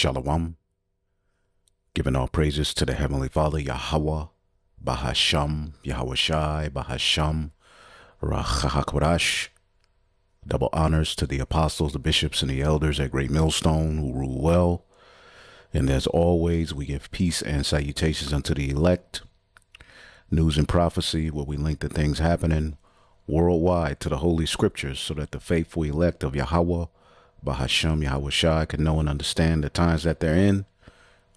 Shalom, giving all praises to the Heavenly Father, Yahweh, Bahasham, Yahweh Shai, Bahasham, Rachahakwadash. Double honors to the apostles, the bishops, and the elders at Great Millstone who rule well. And as always, we give peace and salutations unto the elect. News and prophecy, where we link the things happening worldwide to the Holy Scriptures so that the faithful elect of Yahweh, Bahasham, Yahweh Shai, can know and understand the times that they're in.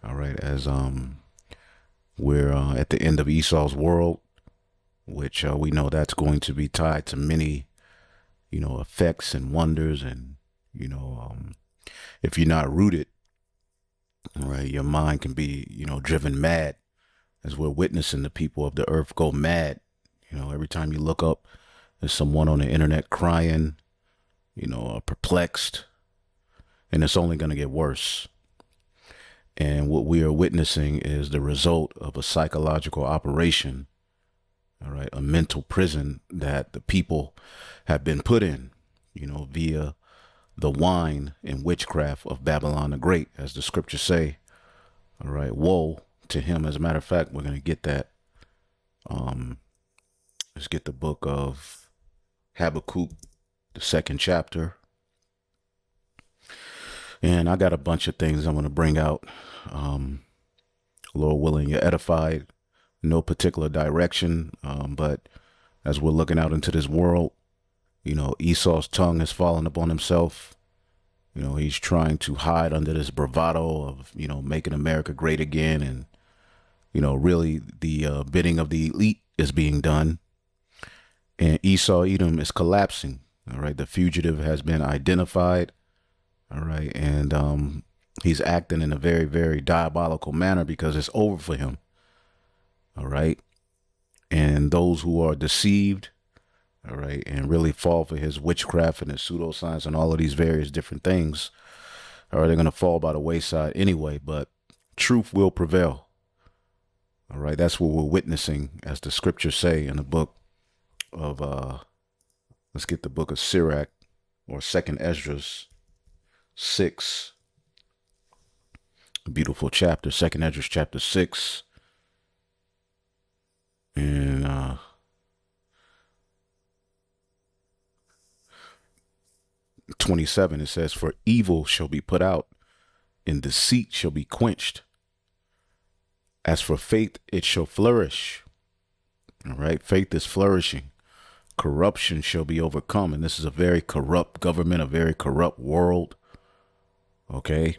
All right, as we're at the end of Esau's world, which we know that's going to be tied to many, effects and wonders. And, if you're not rooted, all right, your mind can be, driven mad, as we're witnessing the people of the earth go mad. Every time you look up, there's someone on the internet crying, perplexed, and it's only going to get worse. And what we are witnessing is the result of a psychological operation, all right, a mental prison that the people have been put in, via the wine and witchcraft of Babylon the Great, as the scriptures say. All right, woe to him. As a matter of fact, we're going to get that. Let's get the book of Habakkuk, the 2nd chapter. And I got a bunch of things I'm going to bring out. Lord willing, you're edified. No particular direction. But as we're looking out into this world, Esau's tongue has fallen upon himself. He's trying to hide under this bravado of, making America great again. And, really the bidding of the elite is being done. And Esau Edom is collapsing. All right. The fugitive has been identified. All right. And he's acting in a very, very diabolical manner because it's over for him. All right. And those who are deceived, all right, and really fall for his witchcraft and his pseudoscience and all of these various different things, all right, they're going to fall by the wayside anyway, but truth will prevail. All right. That's what we're witnessing, as the scriptures say in the book of, let's get the book of Sirach, or 2nd Esdras 6. Beautiful chapter, 2nd Esdras chapter 6. And 27, it says, "For evil shall be put out, and deceit shall be quenched. As for faith, it shall flourish." All right, faith is flourishing. Corruption shall be overcome. And this is a very corrupt government, a very corrupt world. Okay,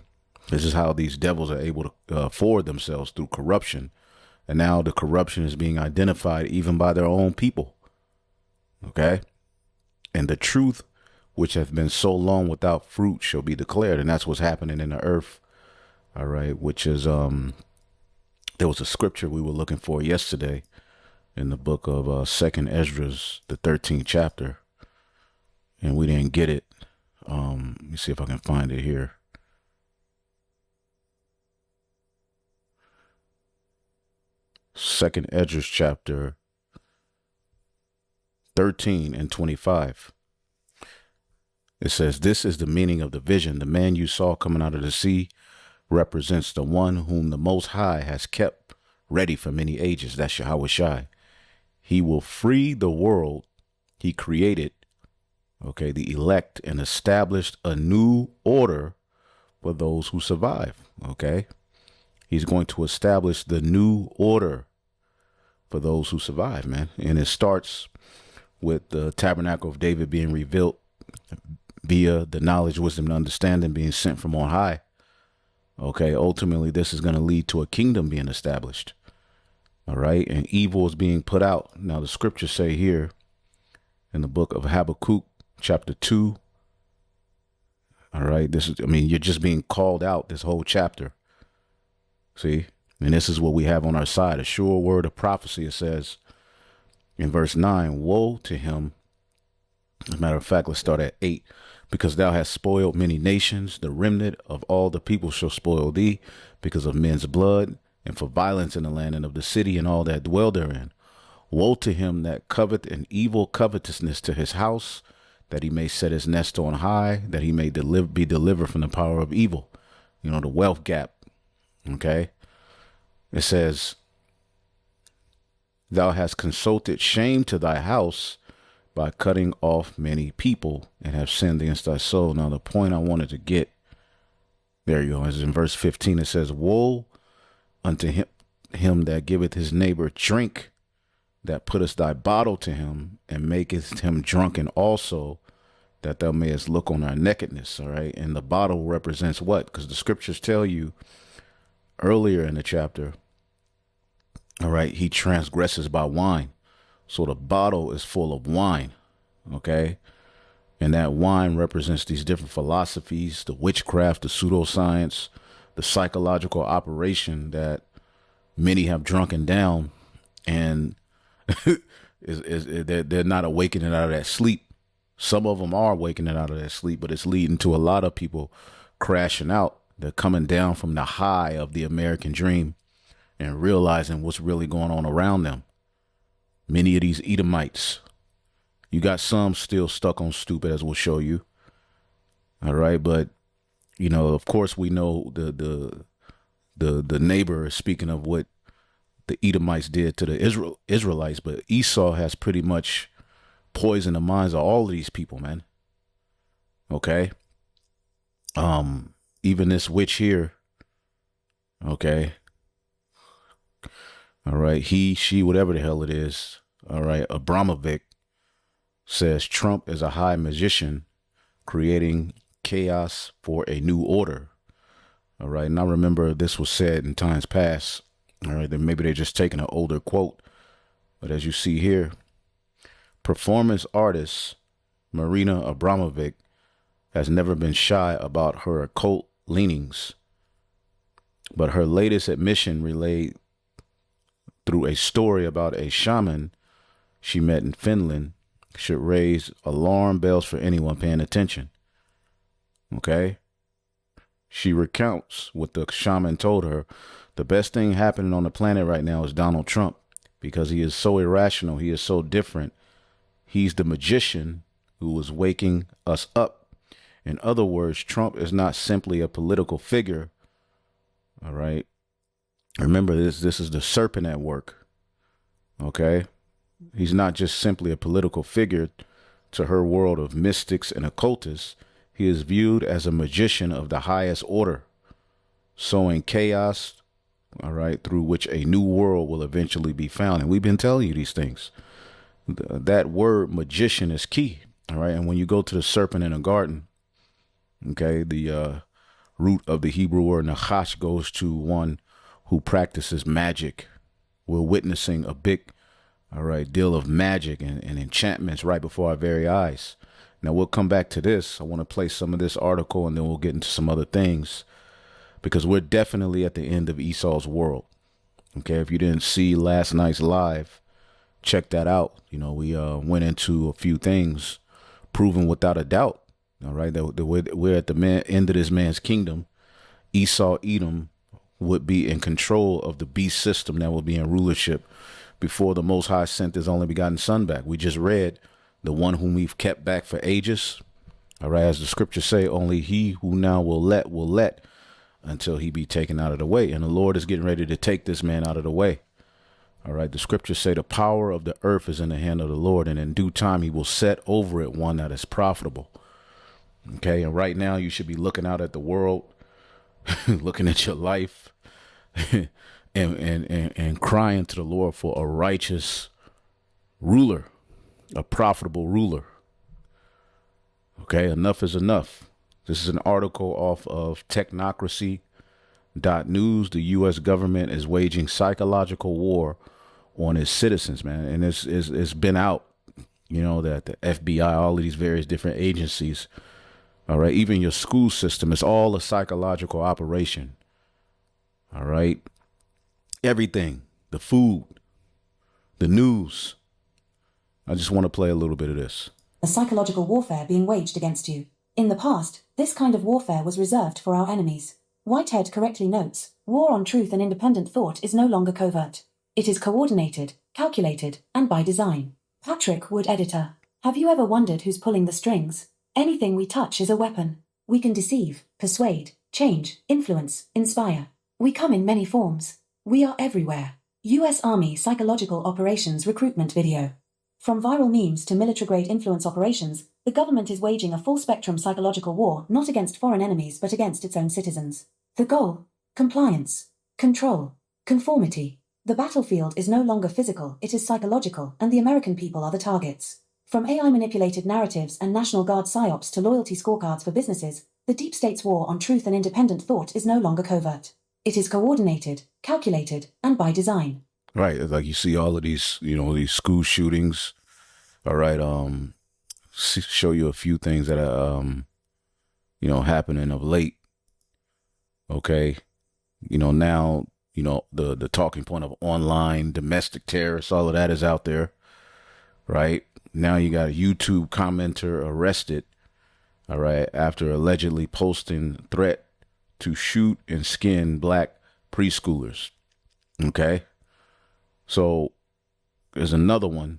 this is how these devils are able to forward themselves, through corruption. And now the corruption is being identified even by their own people. Okay, and the truth, which have been so long without fruit, shall be declared. And that's what's happening in the earth. All right, which is, there was a scripture we were looking for yesterday in the book of 2nd Esdras, the 13th chapter, and we didn't get it. Let me see if I can find it here. Second Esdras chapter 13 and 25. It says, "This is the meaning of the vision. The man you saw coming out of the sea represents the one whom the Most High has kept ready for many ages." That's Yahweh Shai. "He will free the world he created," okay, the elect, "and established a new order for those who survive." Okay, he's going to establish the new order for those who survive, man. And it starts with the tabernacle of David being rebuilt via the knowledge, wisdom, and understanding being sent from on high. Okay, ultimately, this is going to lead to a kingdom being established. All right, and evil is being put out. Now, the scriptures say here in the book of Habakkuk, chapter 2. All right, this is, you're just being called out this whole chapter. See, and this is what we have on our side, a sure word of prophecy. It says in verse 9, "Woe to him." As a matter of fact, let's start at 8. "Because thou hast spoiled many nations, the remnant of all the people shall spoil thee, because of men's blood, and for violence in the land and of the city and all that dwell therein. Woe to him that covet an evil covetousness to his house, that he may set his nest on high, that he may be delivered from the power of evil." the wealth gap. Okay. It says, thou hast consulted shame to thy house by cutting off many people and have sinned against thy soul. Now, the point I wanted to get, there you go, is in verse 15. It says, woe unto him that giveth his neighbor drink, that puttest thy bottle to him, and maketh him drunken also, that thou mayest look on our nakedness. All right. And the bottle represents what? Because the scriptures tell you earlier in the chapter, all right, he transgresses by wine. So the bottle is full of wine. Okay. And that wine represents these different philosophies, the witchcraft, the pseudoscience, the psychological operation that many have drunken down, and they're not awakening out of that sleep. Some of them are awakening out of that sleep, but it's leading to a lot of people crashing out. They're coming down from the high of the American dream and realizing what's really going on around them. Many of these Edomites, you got some still stuck on stupid, as we'll show you. All right. But, of course, we know the neighbor is speaking of what the Edomites did to the Israelites. But Esau has pretty much poisoned the minds of all of these people, man. Okay. Even this witch here. Okay. All right. He, she, whatever the hell it is. All right. Abramovic says Trump is a high magician creating chaos for a new order. All right. And I remember this was said in times past. All right. Then maybe they're just taking an older quote. But as you see here, performance artist Marina Abramovic has never been shy about her occult leanings. But her latest admission relayed through a story about a shaman she met in Finland should raise alarm bells for anyone paying attention. Okay. She recounts what the shaman told her. The best thing happening on the planet right now is Donald Trump, because he is so irrational. He is so different. He's the magician who is waking us up. In other words, Trump is not simply a political figure. All right. Remember this is the serpent at work. Okay. He's not just simply a political figure to her world of mystics and occultists. He is viewed as a magician of the highest order, sowing chaos, all right, through which a new world will eventually be found. And we've been telling you these things. That word magician is key. All right. And when you go to the serpent in the garden, okay, the root of the Hebrew word nachash goes to one who practices magic. We're witnessing a big, all right, deal of magic and enchantments right before our very eyes. Now, we'll come back to this. I want to play some of this article, and then we'll get into some other things, because we're definitely at the end of Esau's world. Okay, if you didn't see last night's live, check that out. We went into a few things, proven without a doubt, all right, that we're at the end of this man's kingdom. Esau, Edom, would be in control of the beast system that will be in rulership before the Most High sent his only begotten son back. We just read the one whom we've kept back for ages. All right, as the scriptures say, only he who now will let until he be taken out of the way. And the Lord is getting ready to take this man out of the way. All right, the scriptures say the power of the earth is in the hand of the Lord, and in due time he will set over it one that is profitable. Okay, and right now you should be looking out at the world, looking at your life, and crying to the Lord for a righteous ruler, a profitable ruler. Okay, enough is enough. This is an article off of technocracy.news. The U.S. government is waging psychological war on its citizens, man. And it's been out, that the FBI, all of these various different agencies, all right, even your school system, is all a psychological operation. All right. Everything, the food, the news. I just want to play a little bit of this. A psychological warfare being waged against you. In the past, this kind of warfare was reserved for our enemies. Whitehead correctly notes, war on truth and independent thought is no longer covert. It is coordinated, calculated, and by design. Patrick Wood, editor. Have you ever wondered who's pulling the strings? Anything we touch is a weapon. We can deceive, persuade, change, influence, inspire. We come in many forms. We are everywhere. US Army Psychological Operations Recruitment Video. From viral memes to military-grade influence operations, the government is waging a full-spectrum psychological war not against foreign enemies but against its own citizens. The goal? Compliance. Control. Conformity. The battlefield is no longer physical, it is psychological, and the American people are the targets. From AI-manipulated narratives and National Guard psyops to loyalty scorecards for businesses, the deep state's war on truth and independent thought is no longer covert. It is coordinated, calculated, and by design. Right. Like you see all of these, these school shootings. All right. Show you a few things that are, happening of late. Okay. Now, the talking point of online domestic terrorists, all of that is out there. Right. Now you got a YouTube commenter arrested. All right. After allegedly posting threat to shoot and skin black preschoolers. Okay. So there's another one.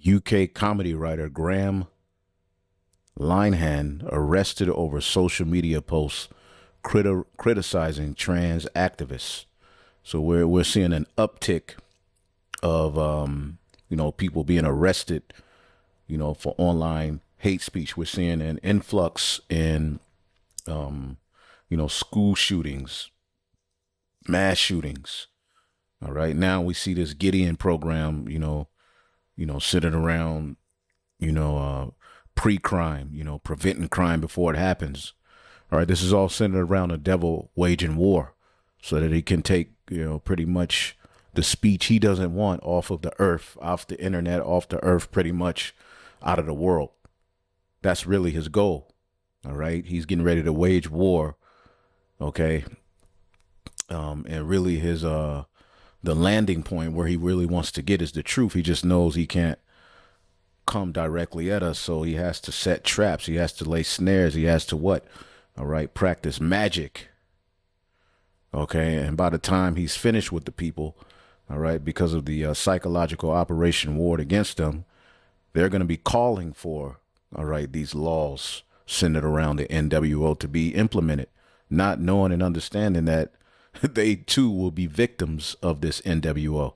UK comedy writer Graham Linehan arrested over social media posts criticizing trans activists. So we're seeing an uptick of people being arrested, for online hate speech. We're seeing an influx in school shootings, mass shootings. All right. Now we see this Gideon program, centered around, pre-crime, preventing crime before it happens. All right. This is all centered around the devil waging war so that he can take, pretty much the speech he doesn't want off of the earth, off the internet, off the earth, pretty much out of the world. That's really his goal. All right. He's getting ready to wage war. Okay. And really his, the landing point where he really wants to get is the truth. He just knows he can't come directly at us. So he has to set traps. He has to lay snares. He has to what? All right. Practice magic. Okay. And by the time he's finished with the people, all right, because of the psychological operation warred against them, they're going to be calling for, all right, these laws centered around the NWO to be implemented, not knowing and understanding that they too will be victims of this NWO.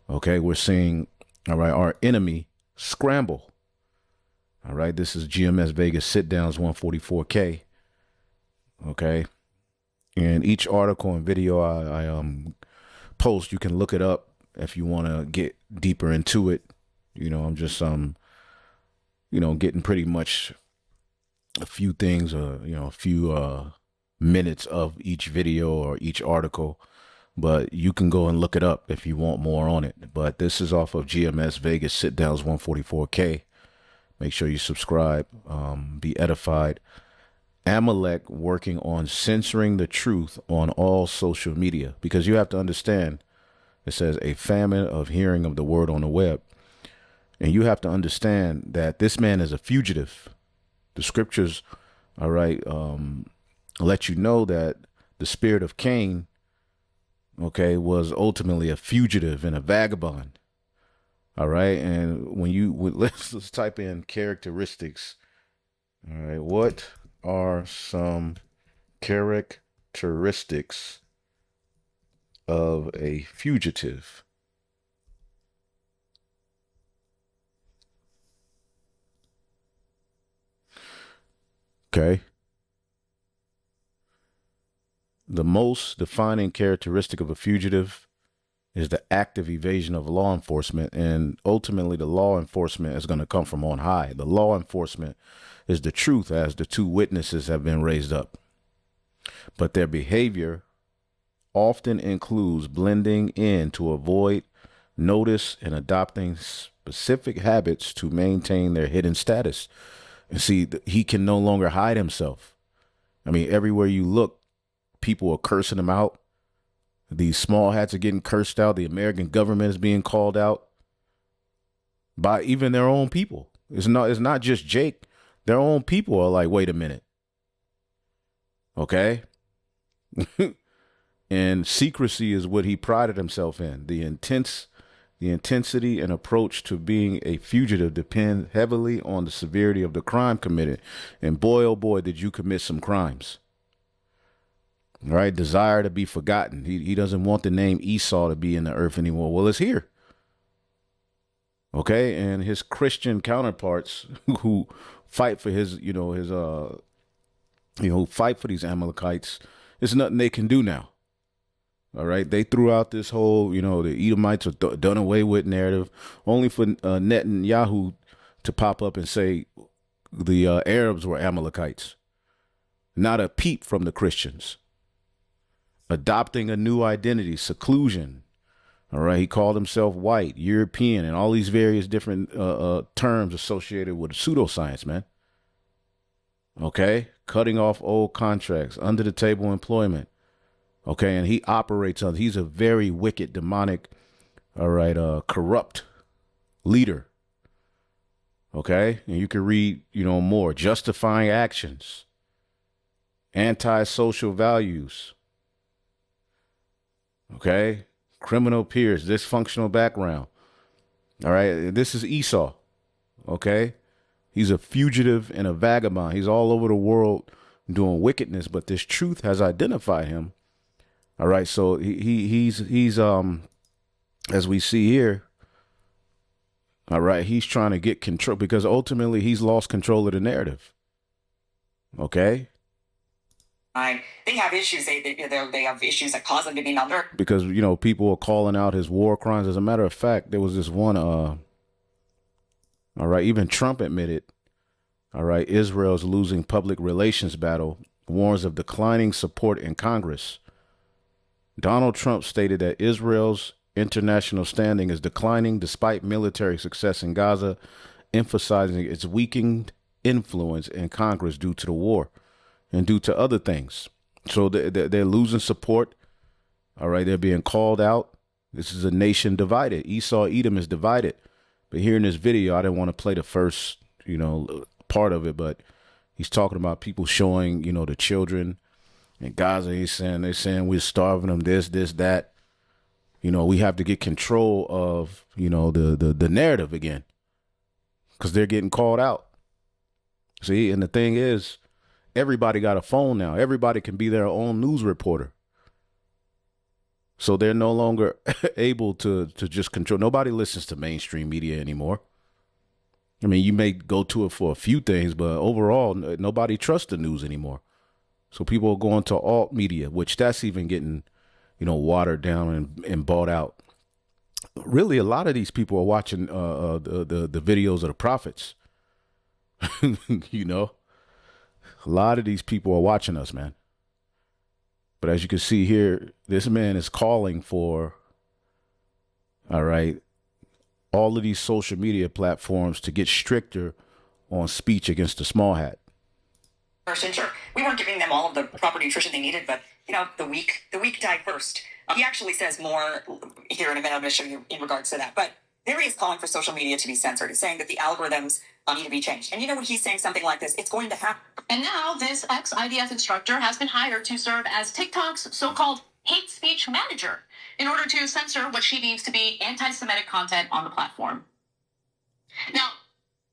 Okay, we're seeing, all right, our enemy scramble. All right, this is GMS Vegas sit downs 144K. Okay, and each article and video I post, you can look it up if you want to get deeper into it. I'm just getting pretty much a few things, a few minutes of each video or each article, but you can go and look it up if you want more on it. But this is off of GMS Vegas sit downs 144K. Make sure you subscribe, be edified. Amalek working on censoring the truth on all social media, because you have to understand, it says a famine of hearing of the word on the web. And you have to understand that this man is a fugitive. The scriptures, all right, let you know that the spirit of Cain, okay, was ultimately a fugitive and a vagabond. All right. And let's type in characteristics. All right. What are some characteristics of a fugitive? Okay. The most defining characteristic of a fugitive is the active evasion of law enforcement. And ultimately, the law enforcement is going to come from on high. The law enforcement is the truth, as the two witnesses have been raised up. But their behavior often includes blending in to avoid notice and adopting specific habits to maintain their hidden status. And see, he can no longer hide himself. I mean, everywhere you look, people are cursing him out. These small hats are getting cursed out. The American government is being called out by even their own people. It's not just Jake. Their own people are like, wait a minute. Okay. And secrecy is what he prided himself in. The intense The intensity and approach to being a fugitive depend heavily on the severity of the crime committed. And boy, oh boy, did you commit some crimes. All right, desire to be forgotten. He doesn't want the name Esau to be in the earth anymore. Well, it's here. Okay, and his Christian counterparts who fight for his, fight for these Amalekites, there's nothing they can do now. All right, they threw out this whole, the Edomites are done away with narrative, only for Netanyahu to pop up and say the Arabs were Amalekites. Not a peep from the Christians. Adopting a new identity, seclusion. All right, he called himself white, European, and all these various different terms associated with pseudoscience, man. Okay, cutting off old contracts, under the table employment. Okay, and he operates on, he's a very wicked, demonic, corrupt leader. Okay, and you can read, more. Justifying actions, anti-social values. Okay, criminal peers, dysfunctional background. All right, this is Esau. Okay, he's a fugitive and a vagabond. He's all over the world doing wickedness, but this truth has identified him. All right, so he's as we see here. All right, he's trying to get control because ultimately he's lost control of the narrative. Okay. They have issues. They have issues that cause them to be numbered. Because people are calling out his war crimes. As a matter of fact, there was this one. All right, even Trump admitted. All right, Israel's losing public relations battle, warns of declining support in Congress. Donald Trump stated that Israel's international standing is declining despite military success in Gaza, emphasizing its weakened influence in Congress due to the war and due to other things. So they're losing support. All right, they're being called out. This is a nation divided. Esau, Edom is divided. But here in this video, I didn't want to play the first, part of it, but he's talking about people showing, the children in Gaza. They're saying we're starving them, this, that. We have to get control of, the narrative again because they're getting called out. See, and the thing is, everybody got a phone now. Everybody can be their own news reporter. So they're no longer able to just control. Nobody listens to mainstream media anymore. I mean, you may go to it for a few things, but overall, nobody trusts the news anymore. So people are going to alt media, which that's even getting, watered down and bought out. Really, a lot of these people are watching the videos of the prophets. A lot of these people are watching us, man. But as you can see here, this man is calling for, all of these social media platforms to get stricter on speech against the small hat. Sure, we weren't giving them all of the proper nutrition they needed, but the weak died first. He actually says more here in a minute. I'm going to show you in regards to that. But there he is calling for social media to be censored. He's saying that the algorithms need to be changed. And when he's saying something like this, it's going to happen. And now this ex-IDF instructor has been hired to serve as TikTok's so-called hate speech manager in order to censor what she deems to be anti-Semitic content on the platform. Now,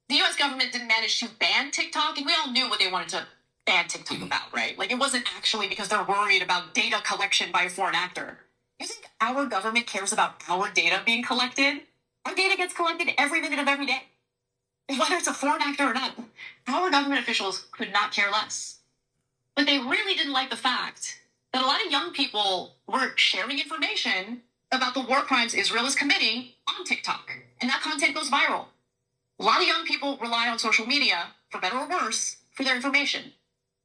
the U.S. government didn't manage to ban TikTok, and we all knew what they wanted to ban TikTok about, right? Like, it wasn't actually because they're worried about data collection by a foreign actor. You think our government cares about our data being collected? Our data gets collected every minute of every day. Whether it's a foreign actor or not, our government officials could not care less. But they really didn't like the fact that a lot of young people were sharing information about the war crimes Israel is committing on TikTok. And that content goes viral. A lot of young people rely on social media, for better or worse, for their information.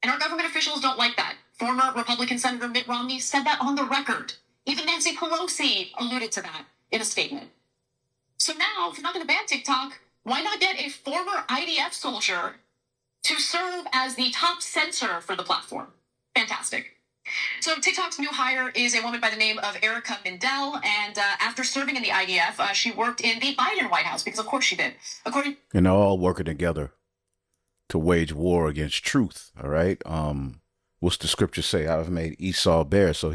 And our government officials don't like that. Former Republican Senator Mitt Romney said that on the record. Even Nancy Pelosi alluded to that in a statement. So now, if you're not going to ban TikTok, why not get a former IDF soldier to serve as the top censor for the platform? Fantastic. So TikTok's new hire is a woman by the name of Erica Mindell, and after serving in the IDF, she worked in the Biden White House, because of course she did. And they're all working together to wage war against truth, all right? What's the scripture say? I've made Esau bare. So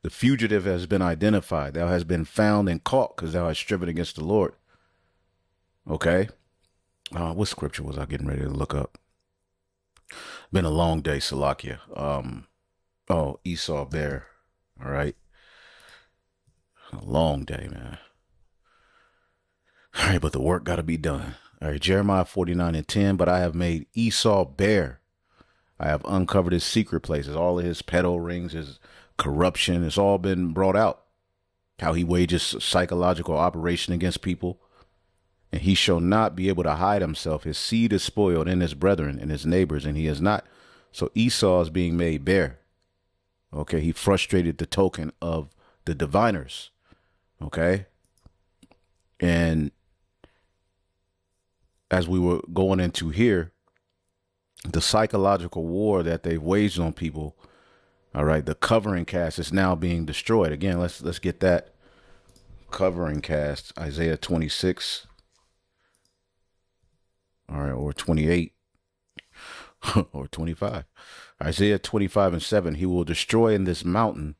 The fugitive has been identified. Thou hast been found and caught because thou hast striven against the Lord. Okay. What scripture was I getting ready to look up? Been a long day, Salakia. Esau bear. All right. A long day, man. All right, but the work got to be done. All right, Jeremiah 49:10. But I have made Esau bare. I have uncovered his secret places, all of his pedo rings, his corruption. It's all been brought out. How he wages psychological operation against people. And he shall not be able to hide himself. His seed is spoiled in his brethren and his neighbors, and he is not. So Esau is being made bare. Okay, he frustrated the token of the diviners. Okay. And as we were going into here, the psychological war that they've waged on people, all right, the covering cast is now being destroyed. Again, let's get that covering cast, Isaiah 26, all right, or 28, or 25. Isaiah 25:7, he will destroy in this mountain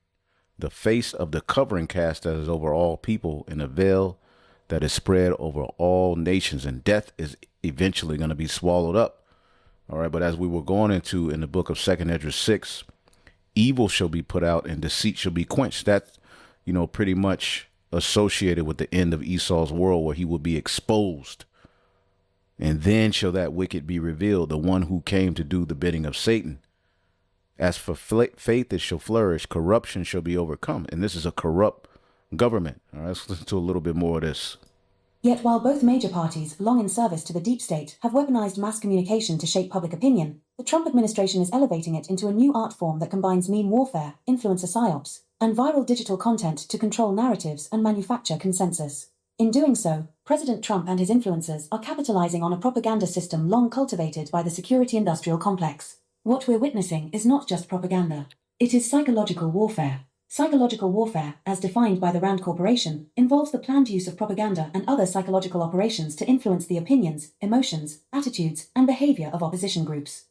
the face of the covering cast that is over all people, and a veil that is spread over all nations, and death is eventually going to be swallowed up. All right, but as we were going into in the book of 2 Esdras 6, evil shall be put out and deceit shall be quenched. That's, pretty much associated with the end of Esau's world, where he will be exposed. And then shall that wicked be revealed, the one who came to do the bidding of Satan. As for faith, it shall flourish. Corruption shall be overcome. And this is a corrupt government. All right, let's listen to a little bit more of this. Yet while both major parties, long in service to the deep state, have weaponized mass communication to shape public opinion, the Trump administration is elevating it into a new art form that combines meme warfare, influencer psyops, and viral digital content to control narratives and manufacture consensus. In doing so, President Trump and his influencers are capitalizing on a propaganda system long cultivated by the security industrial complex. What we're witnessing is not just propaganda. It is psychological warfare. Psychological warfare, as defined by the Rand Corporation, involves the planned use of propaganda and other psychological operations to influence the opinions, emotions, attitudes, and behavior of opposition groups.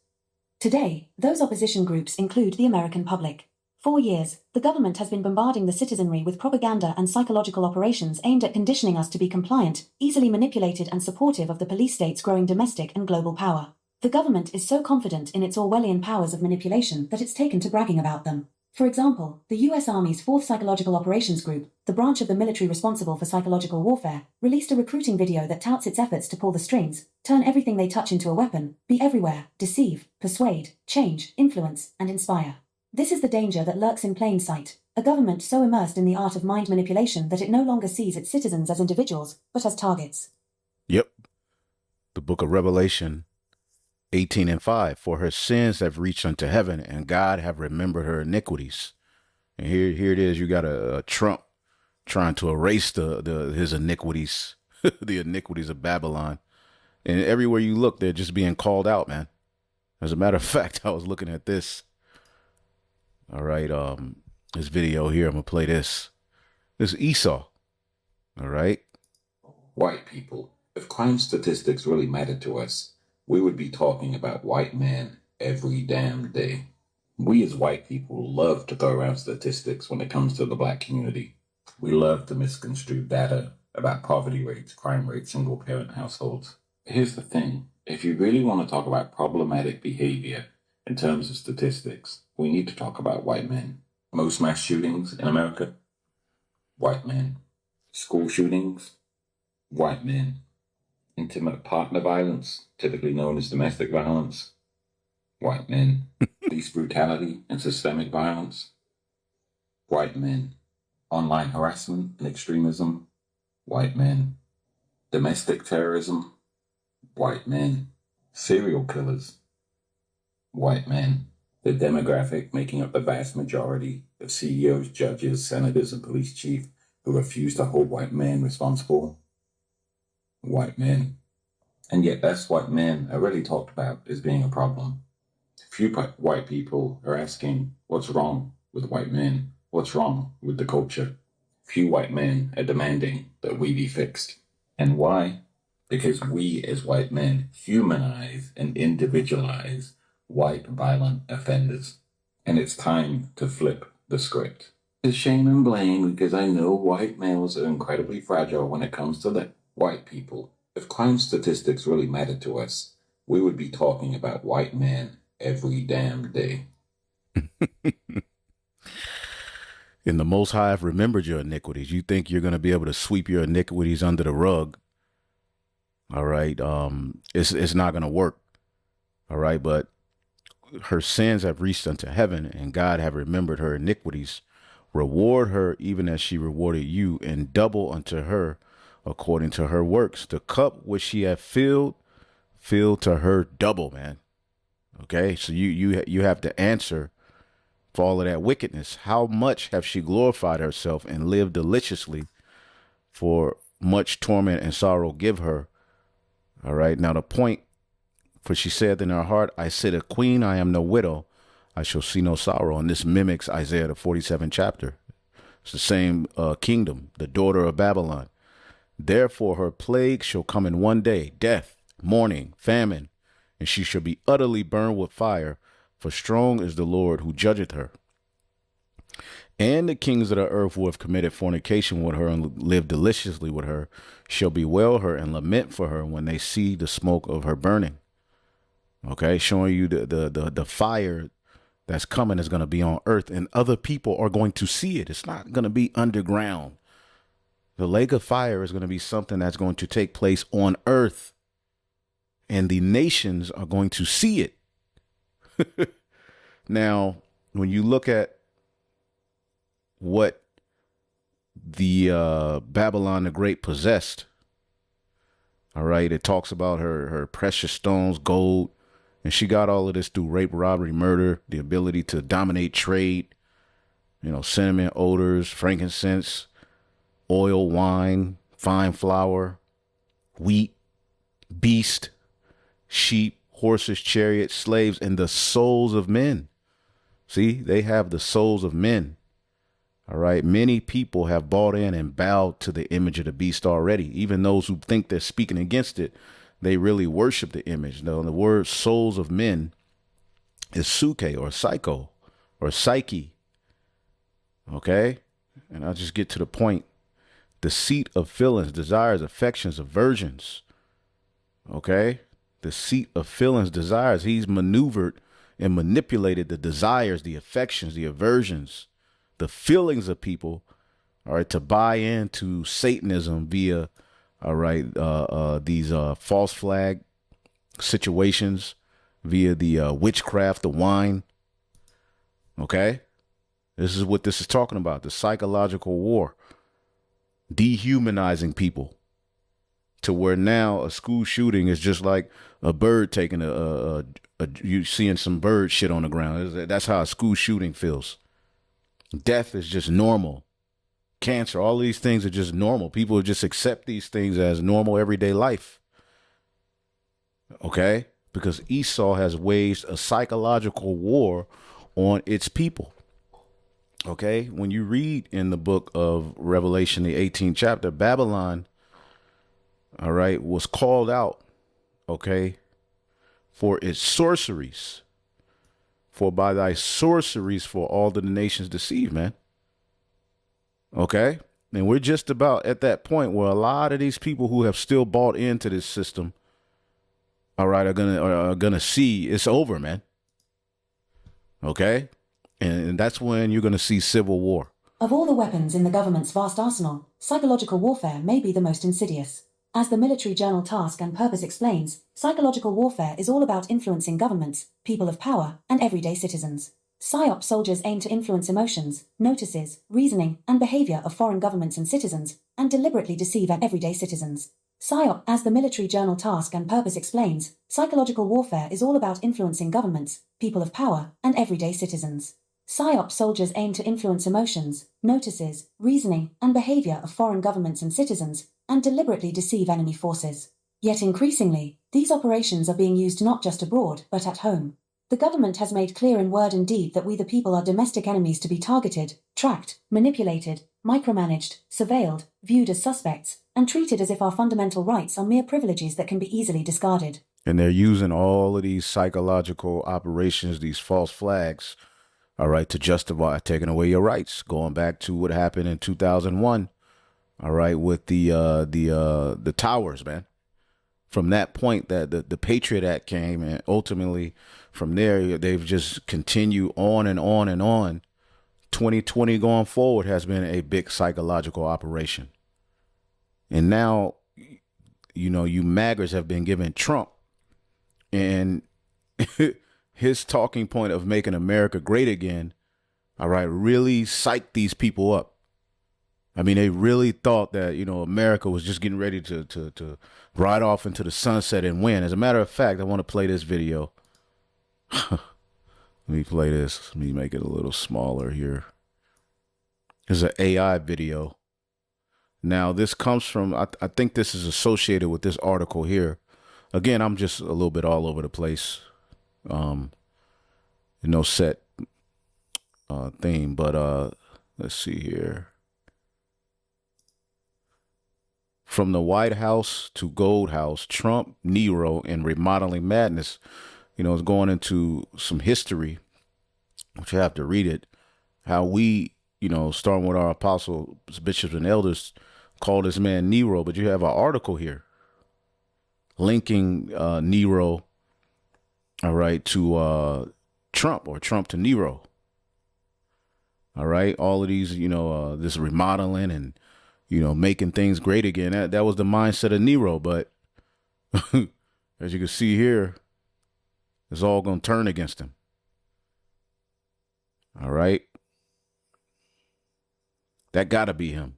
Today, those opposition groups include the American public. For years, the government has been bombarding the citizenry with propaganda and psychological operations aimed at conditioning us to be compliant, easily manipulated, and supportive of the police state's growing domestic and global power. The government is so confident in its Orwellian powers of manipulation that it's taken to bragging about them. For example, the U.S. Army's 4th Psychological Operations Group, the branch of the military responsible for psychological warfare, released a recruiting video that touts its efforts to pull the strings, turn everything they touch into a weapon, be everywhere, deceive, persuade, change, influence, and inspire. This is the danger that lurks in plain sight, a government so immersed in the art of mind manipulation that it no longer sees its citizens as individuals, but as targets. Yep. The book of Revelation 18:5, for her sins have reached unto heaven, and God have remembered her iniquities. And here it is. You got a Trump trying to erase his iniquities, the iniquities of Babylon. And everywhere you look, they're just being called out, man. As a matter of fact, I was looking at this. All right, this video here. I'm gonna play this. This is Esau. All right. White people. If crime statistics really mattered to us, we would be talking about white men every damn day. We as white people love to throw around statistics when it comes to the black community. We love to misconstrue data about poverty rates, crime rates, single-parent households. Here's the thing. If you really want to talk about problematic behavior in terms of statistics, we need to talk about white men. Most mass shootings in America, white men. School shootings, white men. Intimate partner violence, typically known as domestic violence, white men. Police brutality and systemic violence, white men. Online harassment and extremism, white men. Domestic terrorism, white men. Serial killers, white men. The demographic making up the vast majority of CEOs, judges, senators, and police chiefs who refuse to hold white men responsible, white men. And yet that's what men are really talked about as being a problem. Few white people are asking what's wrong with white men, what's wrong with the culture. Few white men are demanding that we be fixed. And why? Because we as white men humanize and individualize white violent offenders. And it's time to flip the script. It's shame and blame because I know white males are incredibly fragile when it comes to the white people. If crime statistics really mattered to us, we would be talking about white men every damn day. And the Most High have remembered your iniquities. You think you're going to be able to sweep your iniquities under the rug. All right. It's not going to work. All right. But her sins have reached unto heaven, and God have remembered her iniquities. Reward her even as she rewarded you, and double unto her according to her works. The cup which she hath filled, fill to her double, man. Okay. So you have to answer for all of that wickedness. How much have she glorified herself and lived deliciously? For much torment and sorrow give her. All right. Now the point, for she saith in her heart, I sit a queen, I am no widow, I shall see no sorrow. And this mimics Isaiah, the 47th chapter. It's the same kingdom, the daughter of Babylon. Therefore her plague shall come in one day, death, mourning, famine, and she shall be utterly burned with fire, for strong is the Lord who judgeth her. And the kings of the earth who have committed fornication with her and lived deliciously with her shall bewail her and lament for her when they see the smoke of her burning. Okay, showing you the fire that's coming is going to be on earth, and other people are going to see it. It's not going to be underground. The lake of fire is going to be something that's going to take place on earth, and the nations are going to see it. Now, when you look at what the Babylon the Great possessed, all right, it talks about her precious stones, gold, and she got all of this through rape, robbery, murder, the ability to dominate trade, cinnamon, odors, frankincense, oil, wine, fine flour, wheat, beast, sheep, horses, chariots, slaves, and the souls of men. See, they have the souls of men. All right. Many people have bought in and bowed to the image of the beast already. Even those who think they're speaking against it, they really worship the image. Now, the word souls of men is suke or psycho or psyche. Okay. And I'll just get to the point. The seat of feelings, desires, affections, aversions. Okay. The seat of feelings, desires. He's maneuvered and manipulated the desires, the affections, the aversions, the feelings of people, all right, to buy into Satanism via, all right, these false flag situations, via the witchcraft, the wine. Okay. This is what this is talking about. The psychological war, dehumanizing people to where now a school shooting is just like a bird taking you seeing some bird shit on the ground. That's how a school shooting feels. Death is just normal. Cancer, all these things are just normal. People just accept these things as normal everyday life. Okay? Because Esau has waged a psychological war on its people. Okay? When you read in the book of Revelation, the 18th chapter, Babylon, all right, was called out, okay, for its sorceries. For by thy sorceries for all the nations deceived, man. Okay. And we're just about at that point where a lot of these people who have still bought into this system, all right, are gonna see it's over, man. Okay. And that's when you're gonna see civil war. Of all the weapons in the government's vast arsenal, psychological warfare may be the most insidious. As the military journal Task and Purpose explains, psychological warfare is all about influencing governments, people of power, and everyday citizens. PSYOP soldiers aim to influence emotions, notices, reasoning, and behavior of foreign governments and citizens, and deliberately deceive everyday citizens. PSYOP, as the military journal Task and Purpose explains, psychological warfare is all about influencing governments, people of power, and everyday citizens. PSYOP soldiers aim to influence emotions, notices, reasoning, and behavior of foreign governments and citizens, and deliberately deceive enemy forces. Yet increasingly, these operations are being used not just abroad, but at home. The government has made clear in word and deed that we the people are domestic enemies to be targeted, tracked, manipulated, micromanaged, surveilled, viewed as suspects, and treated as if our fundamental rights are mere privileges that can be easily discarded. And they're using all of these psychological operations, these false flags, all right, to justify taking away your rights, going back to what happened in 2001, all right, with the towers, man. From that point, that the Patriot Act came, and ultimately from there they've just continued on and on and on. 2020 going forward has been a big psychological operation. And now, you know, you MAGAs have been given Trump, and his talking point of making America great again, all right, really psyched these people up. I mean, they really thought that, you know, America was just getting ready to ride off into the sunset and win. As a matter of fact, I want to play this video. Let me play this. Let me make it a little smaller here. There's an AI video. Now, this comes from, I think this is associated with this article here. Again, I'm just a little bit all over the place. No set theme, but let's see here. From the White House to Gold House, Trump, Nero, and remodeling madness. You know, it's going into some history, which you have to read it. How we, you know, starting with our apostles, bishops, and elders, call this man Nero. But you have an article here linking Nero, all right, to Trump, or Trump to Nero. All right, all of these, you know, this remodeling and, you know, making things great again. That was the mindset of Nero. But as you can see here, it's all going to turn against him. All right. That got to be him.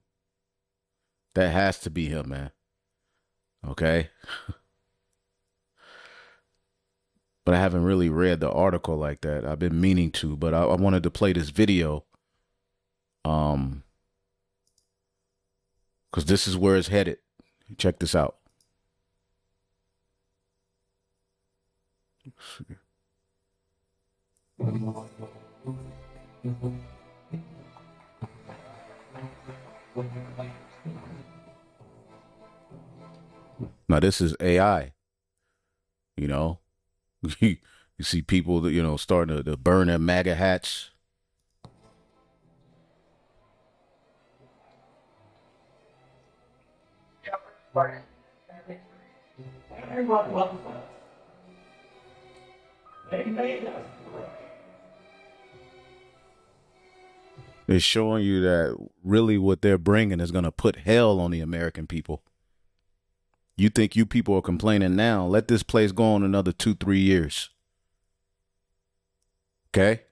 That has to be him, man. Okay. But I haven't really read the article like that. I've been meaning to, but I wanted to play this video. Because this is where it's headed. Check this out. Now, this is AI. You know, you see people that, you know, starting to burn their MAGA hats. It's showing you that really what they're bringing is going to put hell on the American people. You think you people are complaining now? Let this place go on another 2-3 years. Okay?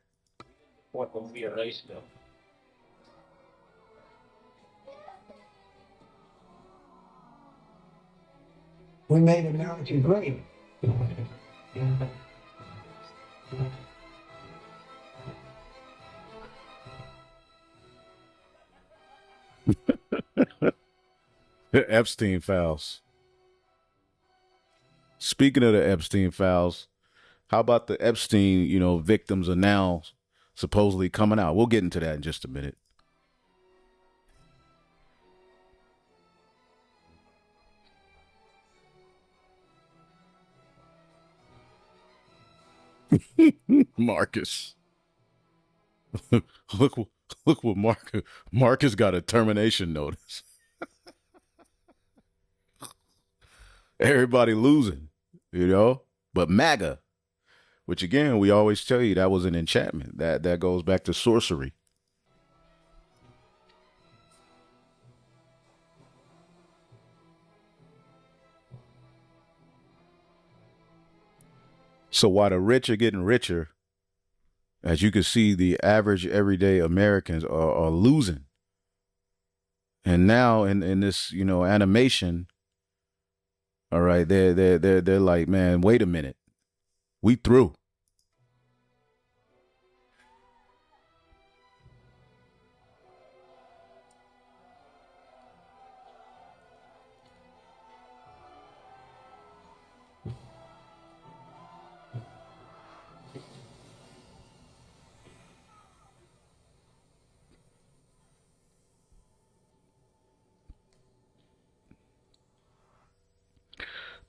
What will be a race bill? We made America great. Epstein files. Speaking of the Epstein files, how about the Epstein, you know, victims are now supposedly coming out? We'll get into that in just a minute. Marcus. look what Marcus got a termination notice. Everybody losing, you know, but MAGA, which again, we always tell you that was an enchantment. That goes back to sorcery. So while the rich are getting richer, as you can see, the average everyday Americans are losing. And now in this, you know, animation, all right, they're like, man, wait a minute, we through.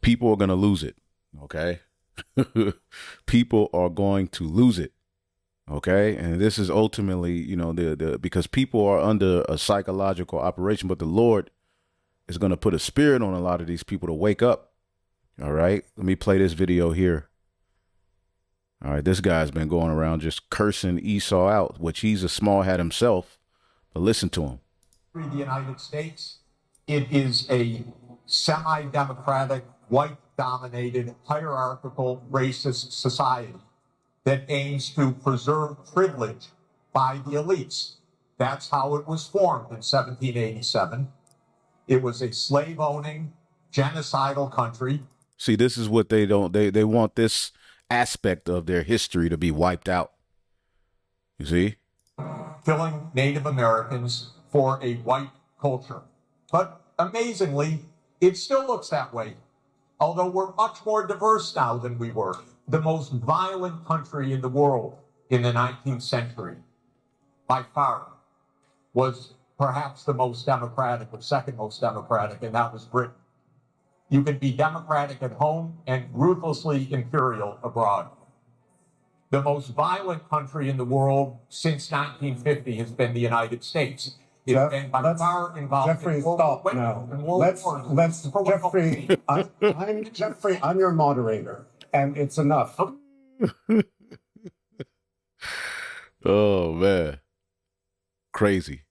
People are going to lose it. Okay. People are going to lose it. Okay. And this is ultimately, you know, because people are under a psychological operation, but the Lord is going to put a spirit on a lot of these people to wake up. All right. Let me play this video here. All right. This guy's been going around just cursing Esau out, which he's a small hat himself. But listen to him. The United States, it is a semi-democratic, white-dominated, hierarchical, racist society that aims to preserve privilege by the elites. That's how it was formed in 1787. It was a slave-owning, genocidal country. See, this is what they don't, they want this aspect of their history to be wiped out. You see? Killing Native Americans for a white culture. But amazingly, it still looks that way. Although we're much more diverse now than we were. The most violent country in the world in the 19th century, by far, was perhaps the most democratic or second most democratic, and that was Britain. You can be democratic at home and ruthlessly imperial abroad. The most violent country in the world since 1950 has been the United States. It's been by far involved. Jeffrey, stop now. Jeffrey, I'm Jeffrey. I'm your moderator, and it's enough. Oh man, crazy.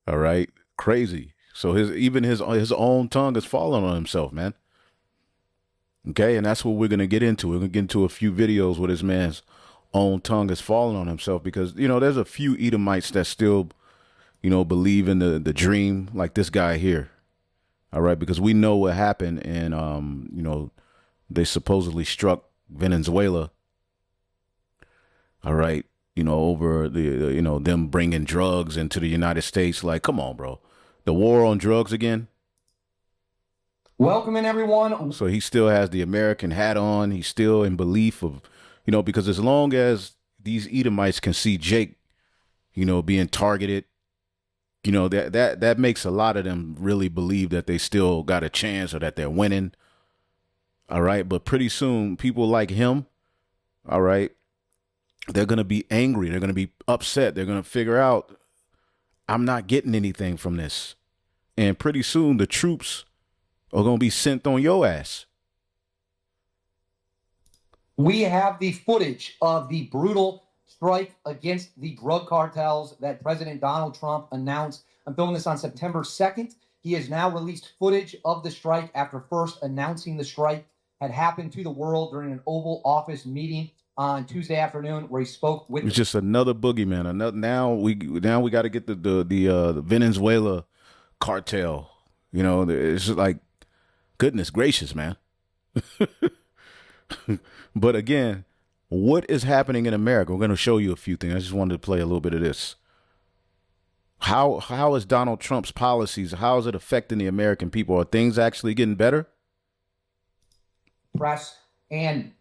All right, crazy. So his own tongue is falling on himself, man. Okay, and that's what we're gonna get into. We're gonna get into a few videos where this man's own tongue is falling on himself, because you know there's a few Edomites that still, you know, believe in the dream, like this guy here. All right, because we know what happened, and you know, they supposedly struck Venezuela. All right, you know, over the you know, them bringing drugs into the United States. Like, come on, bro, the war on drugs again. Welcome in, everyone. So he still has the American hat on. He's still in belief of, you know, because as long as these Edomites can see Jake, you know, being targeted, you know, that makes a lot of them really believe that they still got a chance or that they're winning. All right. But pretty soon, people like him, all right, they're going to be angry. They're going to be upset. They're going to figure out, I'm not getting anything from this. And pretty soon, the troops are going to be sent on your ass. We have the footage of the brutal strike against the drug cartels that President Donald Trump announced. I'm filming this on September 2nd. He has now released footage of the strike after first announcing the strike had happened to the world during an Oval Office meeting on Tuesday afternoon, where he spoke with. It's just another boogeyman. Now we got to get the Venezuela cartel. You know, it's just like, goodness gracious, man. But again, what is happening in America? We're going to show you a few things. I just wanted to play a little bit of this. How is Donald Trump's policies, how is it affecting the American people? Are things actually getting better? Press, and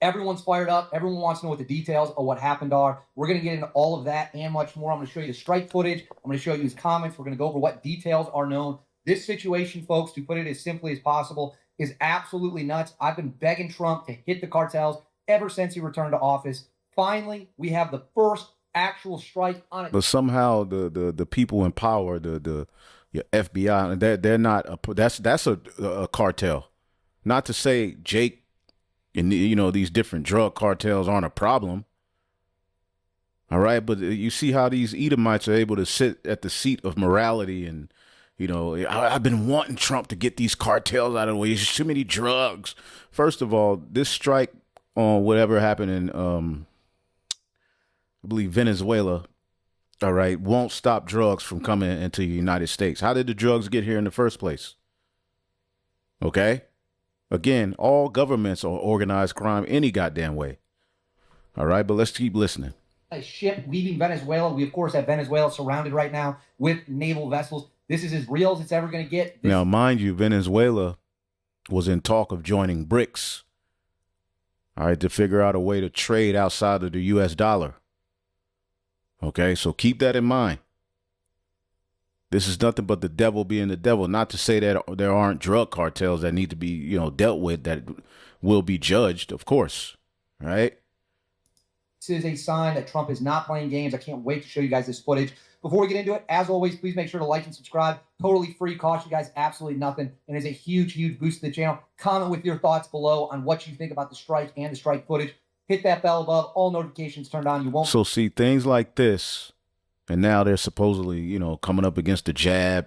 everyone's fired up. Everyone wants to know what the details of what happened are. We're going to get into all of that and much more. I'm going to show you the strike footage. I'm going to show you his comments. We're going to go over what details are known. This situation, folks, to put it as simply as possible, is absolutely nuts. I've been begging Trump to hit the cartels ever since he returned to office. Finally, we have the first actual strike on it. But somehow the people in power, the FBI, they're not that's a cartel. Not to say Jake and, you know, these different drug cartels aren't a problem. All right, but you see how these Edomites are able to sit at the seat of morality, and you know, I've been wanting Trump to get these cartels out of the way. There's too many drugs. First of all, this strike on whatever happened in, I believe, Venezuela, all right, won't stop drugs from coming into the United States. How did the drugs get here in the first place? Okay? Again, all governments are organized crime any goddamn way. All right, but let's keep listening. A ship leaving Venezuela. We, of course, have Venezuela surrounded right now with naval vessels. This is as real as it's ever going to get. Now, mind you, Venezuela was in talk of joining BRICS, all right, to figure out a way to trade outside of the U.S. dollar. Okay, so keep that in mind. This is nothing but the devil being the devil. Not to say that there aren't drug cartels that need to be, you know, dealt with, that will be judged, of course, right? This is a sign that Trump is not playing games. I can't wait to show you guys this footage. Before we get into it, as always, please make sure to like and subscribe. Totally free, cost you guys absolutely nothing, and is a huge, huge boost to the channel. Comment with your thoughts below on what you think about the strike and the strike footage. Hit that bell above, all notifications turned on. You won't. So see things like this, and now they're supposedly, you know, coming up against the jab,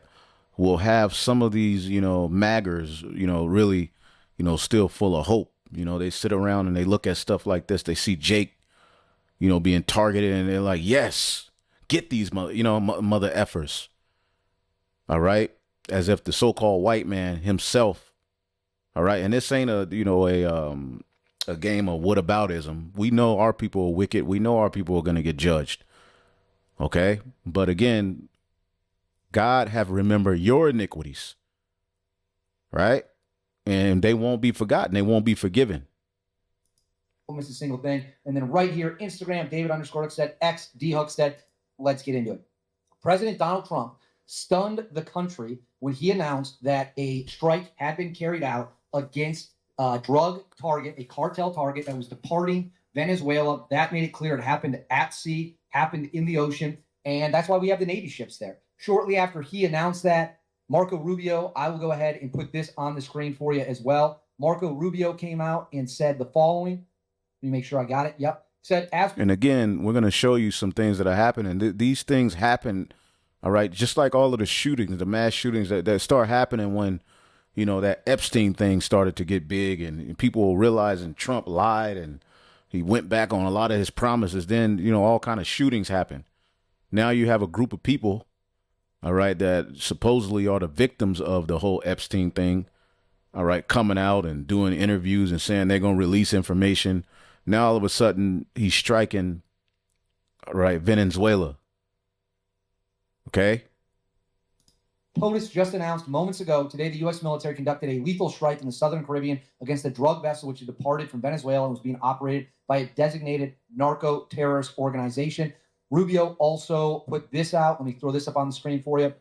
will have some of these, you know, maggers, you know, really, you know, still full of hope. You know, they sit around and they look at stuff like this. They see Jake, you know, being targeted, and they're like, yes, get these mother, you know, mother effers. All right. As if the so-called white man himself. All right. And this ain't a, you know, a game of whataboutism. We know our people are wicked. We know our people are going to get judged. Okay. But again, God have remembered your iniquities. Right. And they won't be forgotten. They won't be forgiven. Don't miss a single thing. And then right here, Instagram, David_Hookstead, X, D Hookstead. Let's get into it. President Donald Trump stunned the country when he announced that a strike had been carried out against a drug target, a cartel target that was departing Venezuela. That made it clear it happened at sea, happened in the ocean, and that's why we have the Navy ships there. Shortly after he announced that, Marco Rubio, I will go ahead and put this on the screen for you as well. Marco Rubio came out and said the following. Let me make sure I got it. Yep. Said, and again, we're going to show you some things that are happening. These things happen, all right, just like all of the shootings, the mass shootings that start happening when, you know, that Epstein thing started to get big and people were realizing Trump lied and he went back on a lot of his promises. Then, you know, all kind of shootings happen. Now you have a group of people, all right, that supposedly are the victims of the whole Epstein thing, all right, coming out and doing interviews and saying they're going to release information. Now, all of a sudden, he's striking, right, Venezuela. Okay? POTUS just announced moments ago, today the U.S. military conducted a lethal strike in the southern Caribbean against a drug vessel which had departed from Venezuela and was being operated by a designated narco-terrorist organization. Rubio also put this out. Let me throw this up on the screen for you.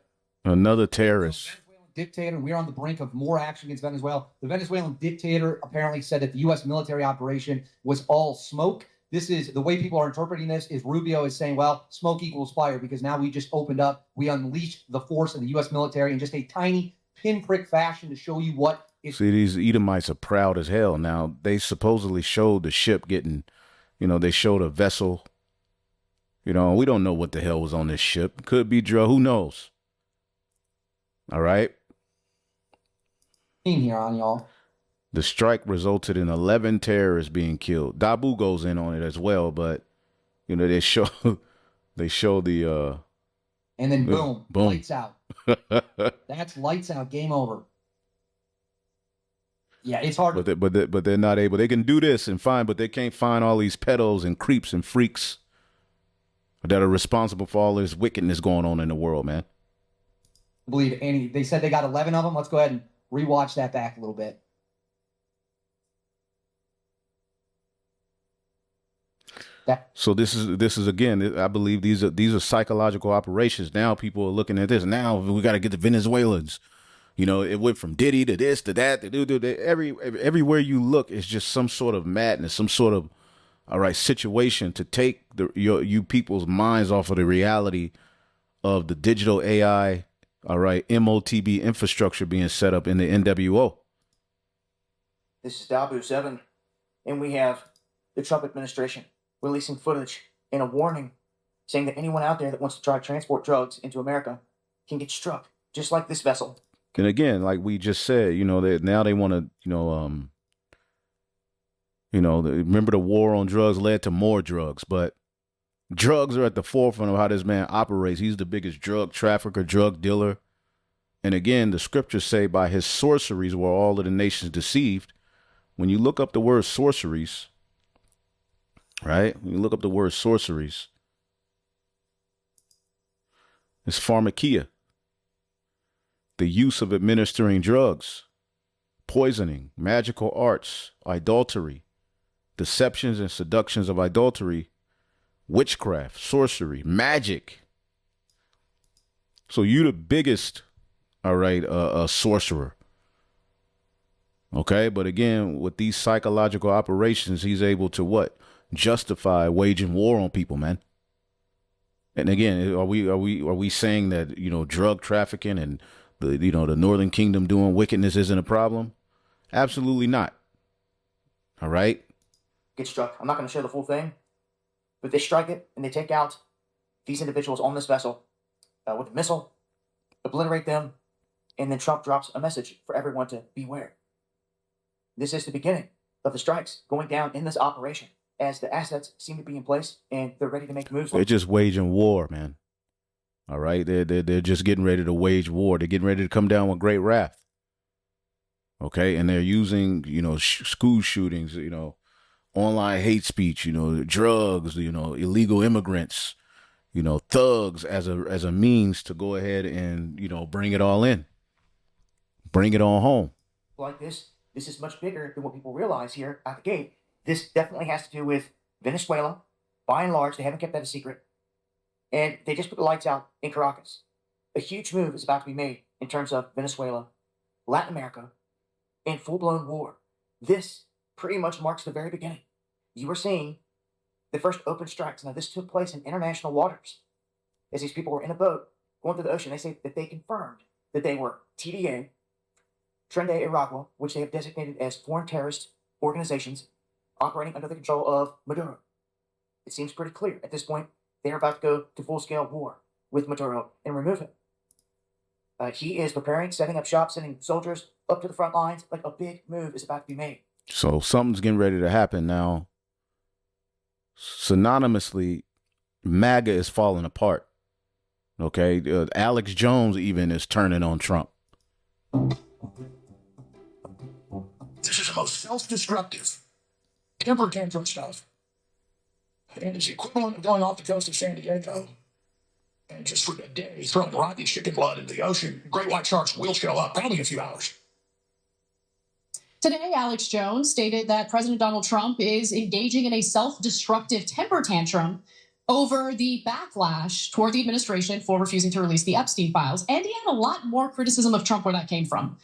Another terrorist. Dictator. We're on the brink of more action against Venezuela. The Venezuelan dictator apparently said that the U.S. military operation was all smoke. This is the way people are interpreting this is Rubio is saying, well, smoke equals fire because now we just opened up. We unleashed the force of the U.S. military in just a tiny pinprick fashion to show you what is. See, these Edomites are proud as hell. Now, they supposedly showed the ship getting, you know, they showed a vessel. You know, we don't know what the hell was on this ship. Could be drug. Who knows? All right. Here on y'all. The strike resulted in 11 terrorists being killed. Dabu goes in on it as well, but you know they show the and then boom, lights out. That's That's lights out. Game over. Yeah, it's hard. But they're not able. They can do this and fine, but they can't find all these pedos and creeps and freaks that are responsible for all this wickedness going on in the world, man. I believe any. They said they got 11 of them. Let's go ahead and rewatch that back a little bit. So this is again, I believe these are psychological operations. Now people are looking at this. Now we got to get the Venezuelans. You know, it went from Diddy to this to that to do everywhere you look is just some sort of madness, some sort of all right situation to take you people's minds off of the reality of the digital AI, all right, MOTB infrastructure being set up in the NWO. This is Dabu 7, and we have the Trump administration releasing footage and a warning saying that anyone out there that wants to try to transport drugs into America can get struck, just like this vessel. And again, like we just said, you know, now they want to, remember the war on drugs led to more drugs, but drugs are at the forefront of how this man operates. He's the biggest drug trafficker, drug dealer. And again, the scriptures say by his sorceries were all of the nations deceived. When you look up the word sorceries, right? When you look up the word sorceries, it's pharmakia, the use of administering drugs, poisoning, magical arts, idolatry, deceptions and seductions of idolatry, witchcraft, sorcery, magic. So you the biggest, all right, sorcerer. Okay, but again, with these psychological operations, he's able to what? justify waging war on people, man. And again, are we saying that, you know, drug trafficking and the, you know, the Northern Kingdom doing wickedness isn't a problem? Absolutely not. All right. Get struck. I'm not going to show the full thing, but they strike it and they take out these individuals on this vessel with a missile, obliterate them, and then Trump drops a message for everyone to beware. This is the beginning of the strikes going down in this operation as the assets seem to be in place and they're ready to make moves. They're just waging war, man. All right. They're just getting ready to wage war. They're getting ready to come down with great wrath. Okay. And they're using, you know, school shootings, you know, online hate speech, you know, drugs, you know, illegal immigrants, you know, thugs as a means to go ahead and, you know, bring it all in. Bring it on home. Like this is much bigger than what people realize here at the gate. This definitely has to do with Venezuela. By and large, they haven't kept that a secret. And they just put the lights out in Caracas. A huge move is about to be made in terms of Venezuela, Latin America, and full-blown war. This pretty much marks the very beginning. You are seeing the first open strikes. Now, this took place in international waters. As these people were in a boat going through the ocean, they say that they confirmed that they were TDA, Tren de Aragua, which they have designated as foreign terrorist organizations operating under the control of Maduro. It seems pretty clear at this point they are about to go to full-scale war with Maduro and remove him. He is preparing, setting up shop, sending soldiers up to the front lines. Like a big move is about to be made. So something's getting ready to happen now. Synonymously, MAGA is falling apart. Okay, Alex Jones even is turning on Trump. This is the most self-destructive temper tantrum stuff. And it's the equivalent of going off the coast of San Diego and just for a day throwing rotten chicken blood into the ocean. Great white sharks will show up, probably in a few hours. Today, Alex Jones stated that President Donald Trump is engaging in a self-destructive temper tantrum over the backlash toward the administration for refusing to release the Epstein files. And he had a lot more criticism of Trump where that came from.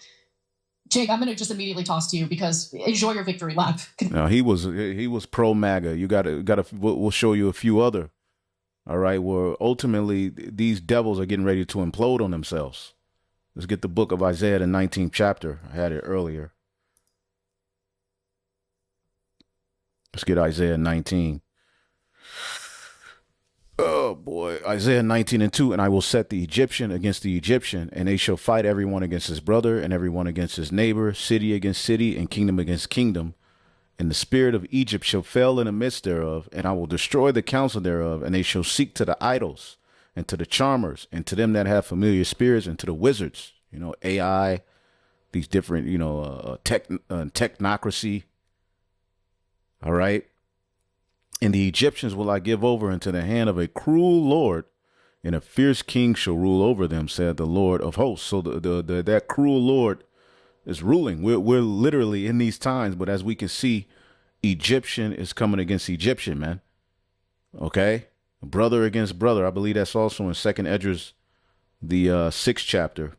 Jake, I'm going to just immediately toss to you because enjoy your victory lap. No, he was pro MAGA. You gotta. We'll show you a few other. All right. Where ultimately these devils are getting ready to implode on themselves. Let's get the book of Isaiah, the 19th chapter. I had it earlier. Let's get Isaiah 19. Oh boy, Isaiah 19:2, and I will set the Egyptian against the Egyptian, and they shall fight everyone against his brother, and everyone against his neighbor, city against city, and kingdom against kingdom. And the spirit of Egypt shall fail in the midst thereof, and I will destroy the counsel thereof, and they shall seek to the idols, and to the charmers, and to them that have familiar spirits, and to the wizards, you know, AI, these different, you know, technocracy. All right. And the Egyptians will I give over into the hand of a cruel Lord, and a fierce king shall rule over them, said the Lord of hosts. So that cruel Lord is ruling. We're literally in these times, but as we can see, Egyptian is coming against Egyptian, man. Okay, brother against brother. I believe that's also in 2nd Esdras, the 6th chapter,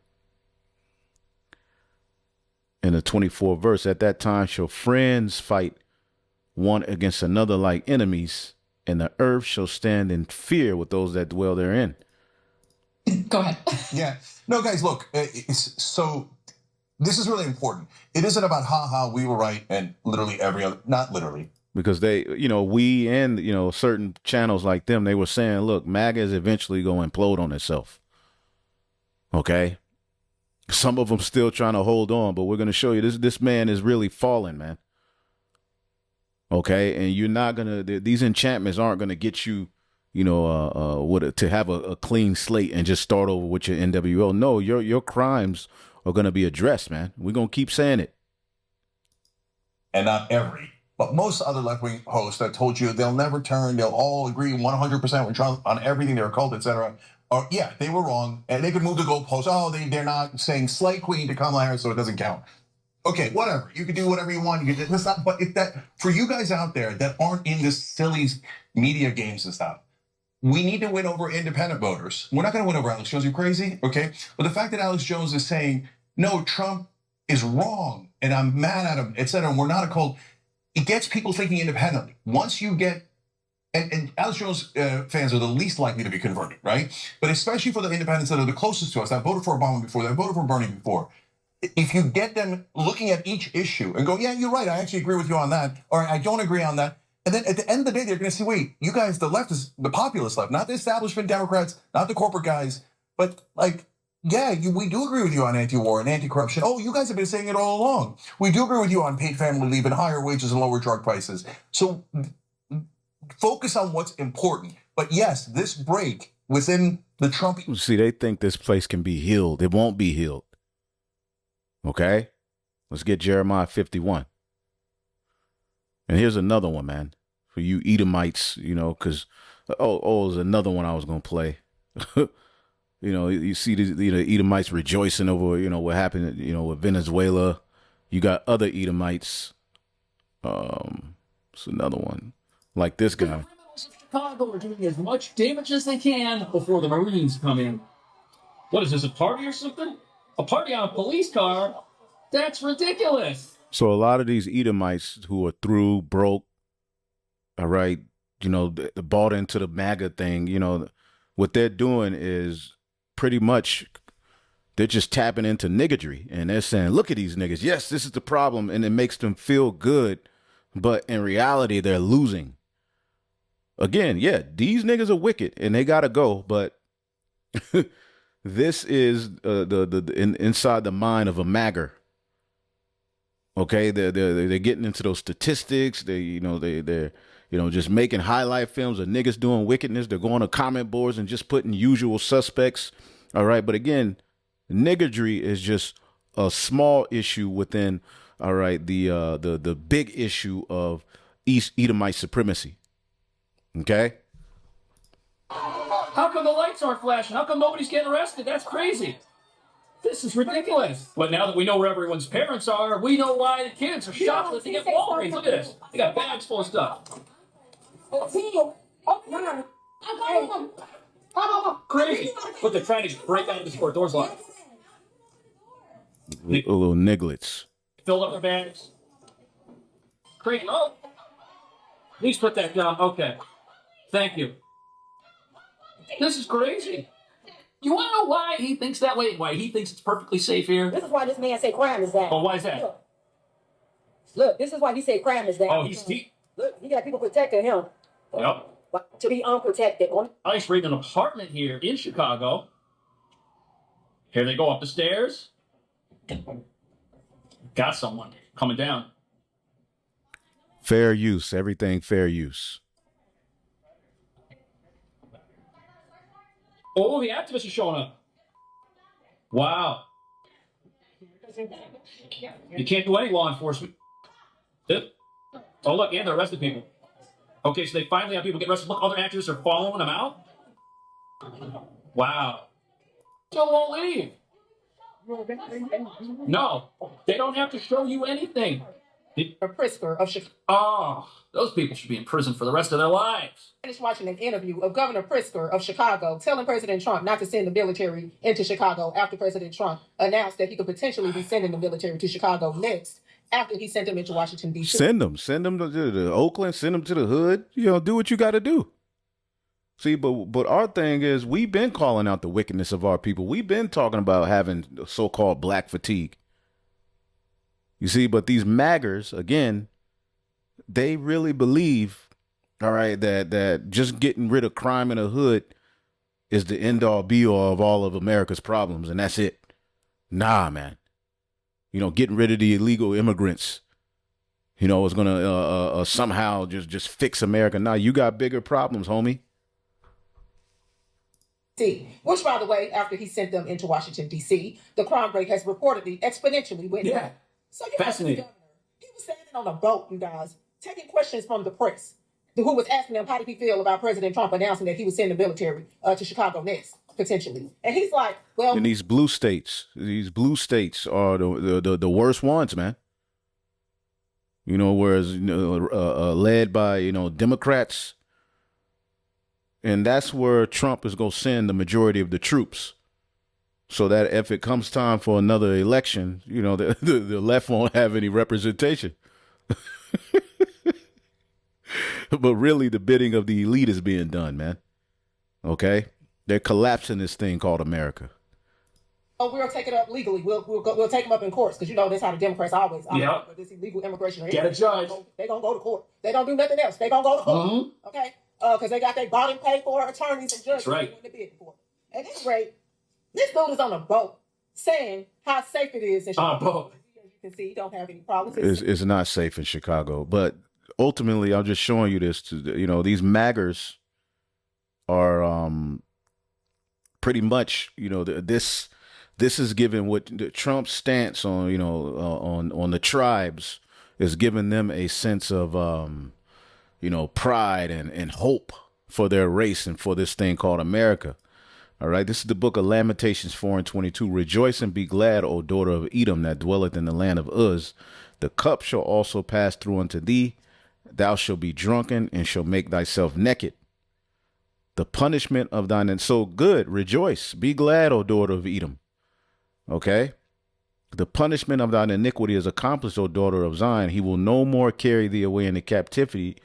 in the 24th verse. At that time shall friends fight one against another like enemies, and the earth shall stand in fear with those that dwell therein. Go ahead. Yeah. No, guys, look, so this is really important. It isn't about we were right and literally every other, not literally. Because they, you know, we and, you know, certain channels like them, they were saying, look, MAGA is eventually going to implode on itself. Okay. Some of them still trying to hold on, but we're going to show you this man is really falling, man. Okay, and you're not gonna. These enchantments aren't gonna get you, you know, to have a clean slate and just start over with your NWO. No, your crimes are gonna be addressed, man. We're gonna keep saying it. And not every, but most other left-wing hosts that told you they'll never turn. They'll all agree 100% with Trump on everything. They're occult, etc. Or yeah, they were wrong, and they could move the goalposts. Oh, they're not saying slay queen to Kamala Harris, so it doesn't count. Okay, whatever. You can do whatever you want. You can do this, but if that for you guys out there that aren't in this silly media games and stuff, we need to win over independent voters. We're not going to win over Alex Jones. You crazy? Okay, but the fact that Alex Jones is saying no, Trump is wrong, and I'm mad at him, etc. We're not a cult. it gets people thinking independently. Once you get, and Alex Jones fans are the least likely to be converted, right? But especially for the independents that are the closest to us, that voted for Obama before, that voted for Bernie before, if you get them looking at each issue and go, yeah, you're right, I actually agree with you on that, or I don't agree on that. And then at the end of the day, they're going to say, wait, you guys, the left is the populist left, not the establishment Democrats, not the corporate guys, but like, yeah, we do agree with you on anti-war and anti-corruption. Oh, you guys have been saying it all along. We do agree with you on paid family leave and higher wages and lower drug prices. So focus on what's important. But yes, this break within the Trump... See, they think this place can be healed. It won't be healed. Okay? Let's get Jeremiah 51. And here's another one, man. For you Edomites, you know, because, there's another one I was going to play. You know, you see the Edomites rejoicing over, you know, what happened, you know, with Venezuela. You got other Edomites. It's another one. Like this guy. The criminals of Chicago are doing as much damage as they can before the Marines come in. What is this, a party or something? A party on a police car? That's ridiculous. So a lot of these Edomites who are through, broke, all right, you know, bought into the MAGA thing, you know, what they're doing is pretty much they're just tapping into niggardry. And they're saying, look at these niggas. Yes, this is the problem. And it makes them feel good. But in reality, they're losing. Again, yeah, these niggas are wicked and they got to go. But this is inside the mind of a magger. Okay, they're getting into those statistics. They're just making highlight films of niggas doing wickedness. They're going to comment boards and just putting usual suspects. All right, but again, niggardry is just a small issue within. All right, the big issue of East Edomite supremacy. Okay. How come the lights aren't flashing? How come nobody's getting arrested? That's crazy. This is ridiculous. But now that we know where everyone's parents are, we know why the kids are shoplifting at Walgreens. Look at this. They got bags full of stuff. Crazy. But they're trying to break out of the store. Doors locked. Little nigglets. Filled up their bags. Crazy. Oh. Please put that down. Okay. Thank you. This is crazy. You want to know why he thinks that way and why he thinks it's perfectly safe here? This is why this man say crime is down. Oh, why is that? Look, this is why he said crime is down. Oh, Look, he got people protecting him. Yep. To be unprotected. I used to rent an apartment here in Chicago. Here they go up the stairs. Got someone coming down. Fair use. Everything fair use. Oh, the activists are showing up. Wow. You can't do any law enforcement. Oh, look, and they're arresting people. Okay, so they finally have people get arrested. Look, other activists are following them out. Wow. Still won't leave. No, they don't have to show you anything. Pritzker of Chicago. Oh, those people should be in prison for the rest of their lives. I finished watching an interview of Governor Pritzker of Chicago telling President Trump not to send the military into Chicago after President Trump announced that he could potentially be sending the military to Chicago next after he sent them into Washington, D.C. Send them to Oakland, send them to the hood. You know, do what you got to do. See, but our thing is we've been calling out the wickedness of our people. We've been talking about having so-called black fatigue. You see, but these maggers, again, they really believe, all right, that just getting rid of crime in the hood is the end-all, be-all of all of America's problems, and that's it. Nah, man. You know, getting rid of the illegal immigrants, you know, is going to somehow just fix America. Nah, you got bigger problems, homie. Which, by the way, after he sent them into Washington, D.C., the crime rate has reportedly exponentially went up. So Fascinating. He was standing on a boat, you guys, taking questions from the press, who was asking him how did he feel about President Trump announcing that he would send the military to Chicago next, potentially. And he's like, well... And these blue states are the worst ones, man. You know, whereas, you know, led by, you know, Democrats. And that's where Trump is going to send the majority of the troops. So that if it comes time for another election, you know, the left won't have any representation. But really, the bidding of the elite is being done, man. Okay? They're collapsing this thing called America. Oh, we'll take it up legally. We'll take them up in courts because you know that's how the Democrats always. Yeah. But this illegal immigration. Get a judge. They're gonna go to court. They don't do nothing else. They gonna go to court. Mm-hmm. Okay. Because they got their bought and paid for attorneys and judges. That's right. When they bid for. At any rate, this dude is on a boat saying how safe it is. On a boat. As you can see, he don't have any problems. It's not safe in Chicago. But ultimately, I'm just showing you this. These maggers are pretty much, this is given what Trump's stance on, on the tribes is giving them a sense of, pride and hope for their race and for this thing called America. All right. This is the book of Lamentations 4:22. Rejoice and be glad, O daughter of Edom, that dwelleth in the land of Uz. The cup shall also pass through unto thee. Thou shalt be drunken and shall make thyself naked. The punishment of thine, and so good, rejoice, be glad, O daughter of Edom. Okay? The punishment of thine iniquity is accomplished, O daughter of Zion. He will no more carry thee away into captivity.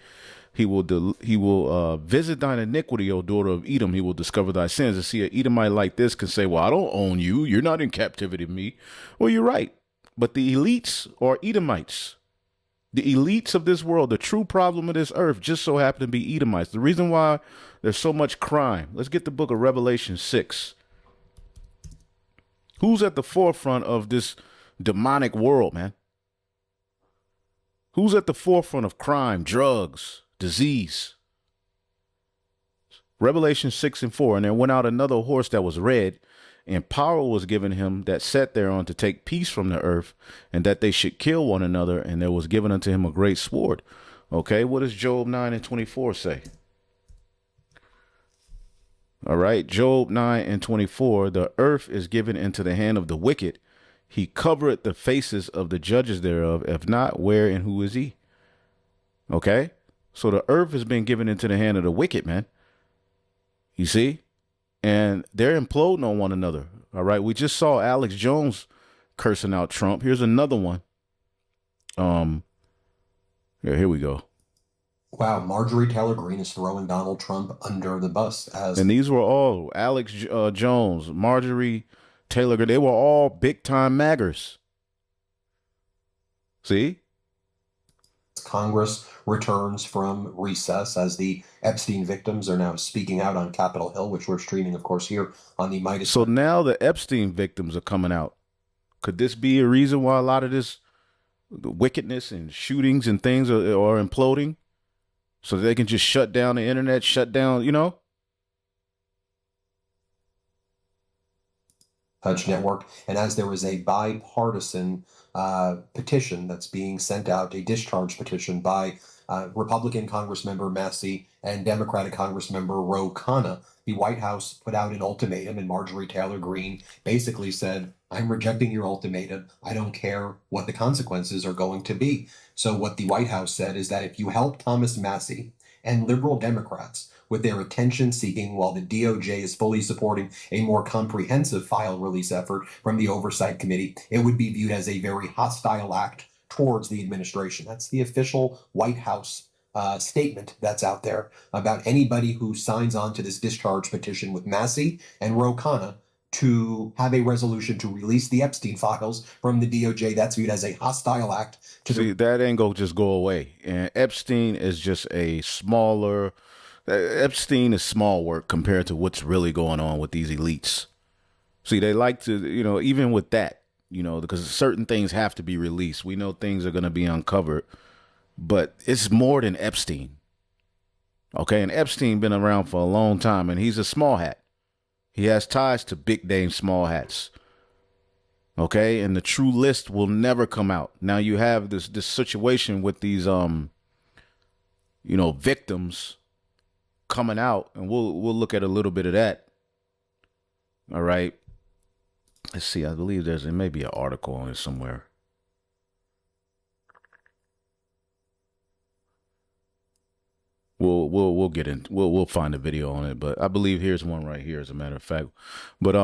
He will visit thine iniquity, O daughter of Edom. He will discover thy sins. And see, an Edomite like this can say, well, I don't own you. You're not in captivity of me. Well, you're right. But the elites are Edomites. The elites of this world, the true problem of this earth, just so happen to be Edomites. The reason why there's so much crime. Let's get the book of Revelation 6. Who's at the forefront of this demonic world, man? Who's at the forefront of crime, drugs, disease? Revelation 6:4. And there went out another horse that was red, and power was given him that sat thereon to take peace from the earth, and that they should kill one another. And there was given unto him a great sword. Okay, what does Job 9:24 say? All right, Job 9:24. The earth is given into the hand of the wicked. He covereth the faces of the judges thereof. If not, where and who is he? Okay, so the earth has been given into the hand of the wicked, man. You see? And they're imploding on one another. All right. We just saw Alex Jones cursing out Trump. Here's another one. Here we go. Wow, Marjorie Taylor Greene is throwing Donald Trump under the bus. And these were all Alex Jones, Marjorie Taylor Greene. They were all big time maggers. See? Congress returns from recess as the Epstein victims are now speaking out on Capitol Hill, which we're streaming, of course, here on the Midas. So now the Epstein victims are coming out. Could this be a reason why a lot of this wickedness and shootings and things are imploding? So they can just shut down the internet, shut down, Touch Network. And as there was a bipartisan petition that's being sent out, a discharge petition by Republican Congressmember Massey and Democratic Congressmember Ro Khanna, the White House put out an ultimatum, and Marjorie Taylor Greene basically said, I'm rejecting your ultimatum. I don't care what the consequences are going to be. So what the White House said is that if you help Thomas Massey and liberal Democrats with their attention seeking while the DOJ is fully supporting a more comprehensive file release effort from the Oversight Committee, it would be viewed as a very hostile act towards the administration. That's the official White House statement that's out there about anybody who signs on to this discharge petition with Massey and Ro Khanna to have a resolution to release the Epstein files from the DOJ. That's viewed as a hostile act. That ain't gonna just go away. And Epstein is just Epstein is small work compared to what's really going on with these elites. See, they like to, even with that, because certain things have to be released. We know things are going to be uncovered, but it's more than Epstein. Okay. And Epstein been around for a long time, and he's a small hat. He has ties to big name small hats. Okay. And the true list will never come out. Now you have this situation with these, victims coming out, and we'll look at a little bit of that. All right. Let's see. I believe there may be an article on it somewhere. We'll get in. We'll find a video on it, but I believe here's one right here, as a matter of fact. But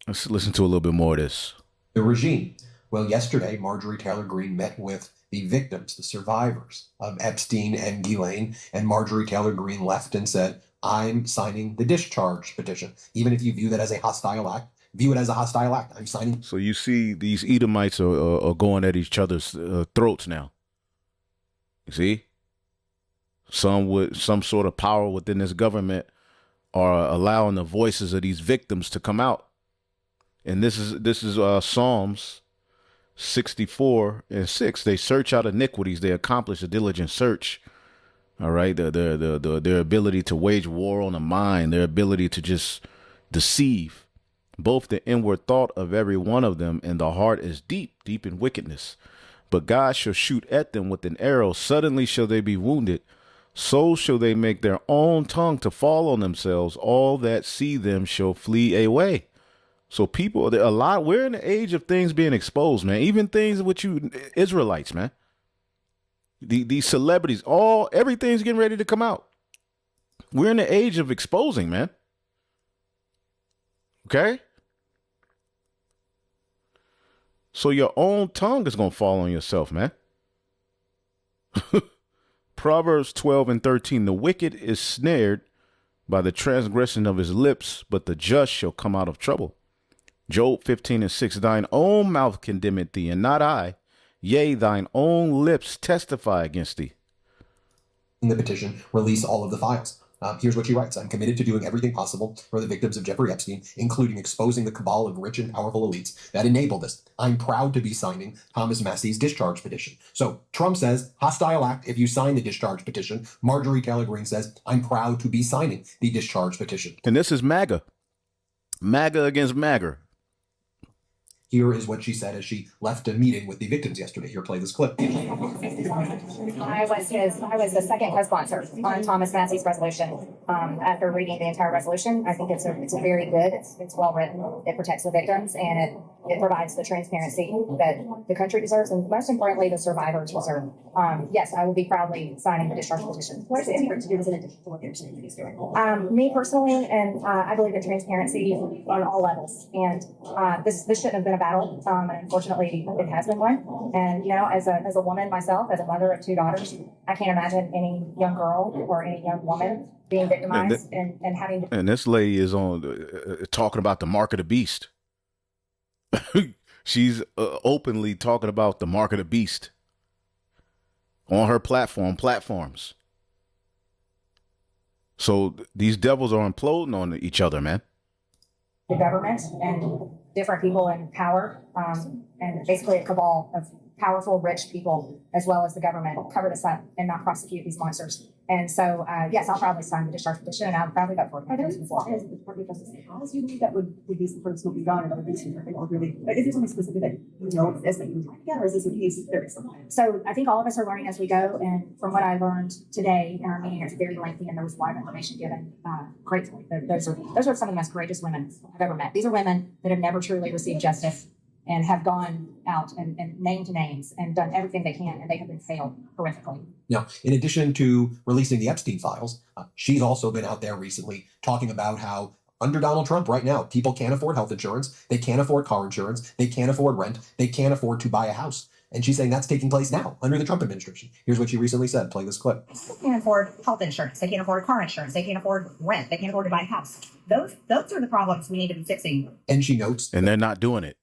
let's listen to a little bit more of this. The regime. Well, yesterday, Marjorie Taylor Greene met with the victims, the survivors of Epstein and Ghislaine and Marjorie Taylor Greene left and said, I'm signing the discharge petition. Even if you view that as a hostile act, view it as a hostile act. I'm signing. So you see these Edomites are going at each other's throats now. You see? Some with some sort of power within this government are allowing the voices of these victims to come out. And this is Psalms 64:6. They search out iniquities. They accomplish a diligent search. All right. Their ability to wage war on the mind, their ability to just deceive. Both the inward thought of every one of them and the heart is deep in wickedness. But God shall shoot at them with an arrow. Suddenly shall they be wounded. So shall they make their own tongue to fall on themselves. All that see them shall flee away. So people, we're in the age of things being exposed, man. Even things with you Israelites, man. These celebrities, everything's getting ready to come out. We're in the age of exposing, man. Okay? So your own tongue is going to fall on yourself, man. Proverbs 12:13, the wicked is snared by the transgression of his lips, but the just shall come out of trouble. Job 15:6, thine own mouth condemneth thee, and not I. Yea, thine own lips testify against thee. In the petition, release all of the files. Here's what she writes. I'm committed to doing everything possible for the victims of Jeffrey Epstein, including exposing the cabal of rich and powerful elites that enable this. I'm proud to be signing Thomas Massey's discharge petition. So Trump says, hostile act if you sign the discharge petition. Marjorie Taylor Greene says, I'm proud to be signing the discharge petition. And this is MAGA. MAGA against MAGA. Here is what she said as she left a meeting with the victims yesterday. Here, play this clip. I was the second co-sponsor on Thomas Massey's resolution. After reading the entire resolution, I think it's a very good. It's well written. It protects the victims and it provides the transparency that the country deserves, and most importantly, the survivors deserve. Yes, I will be proudly signing the discharge petition. What is it to do in addition to what you're saying he's doing? Me personally, and I believe in transparency on all levels. And this shouldn't have been a battle. And unfortunately, it has been one. And as a woman myself, as a mother of 2 daughters, I can't imagine any young girl or any young woman being victimized and having. And this lady is on talking about the mark of the beast. She's openly talking about the mark of the beast on her platforms. So these devils are imploding on each other, man. The government and different people in power, and basically a cabal of powerful, rich people, as well as the government, cover this up and not prosecute these monsters. And so, yes, I'll probably sign the discharge petition, and I'll probably vote for it. Are there as the Department of Justice has you believe that would be some smoking gun and other things or really? Is there something specific that is that you trying to get, or is this a case there is something? So I think all of us are learning as we go, and from what I learned today in our meeting, it's very lengthy and there was a lot of information given. Gratefully, those are some of the most courageous women I've ever met. These are women that have never truly received justice and have gone out and named names and done everything they can, and they have been failed horrifically. Now, in addition to releasing the Epstein files, she's also been out there recently talking about how under Donald Trump right now, people can't afford health insurance, they can't afford car insurance, they can't afford rent, they can't afford to buy a house. And she's saying that's taking place now under the Trump administration. Here's what she recently said. Play this clip. They can't afford health insurance. They can't afford car insurance. They can't afford rent. They can't afford to buy a house. Those are the problems we need to be fixing. And she notes, and they're not doing it.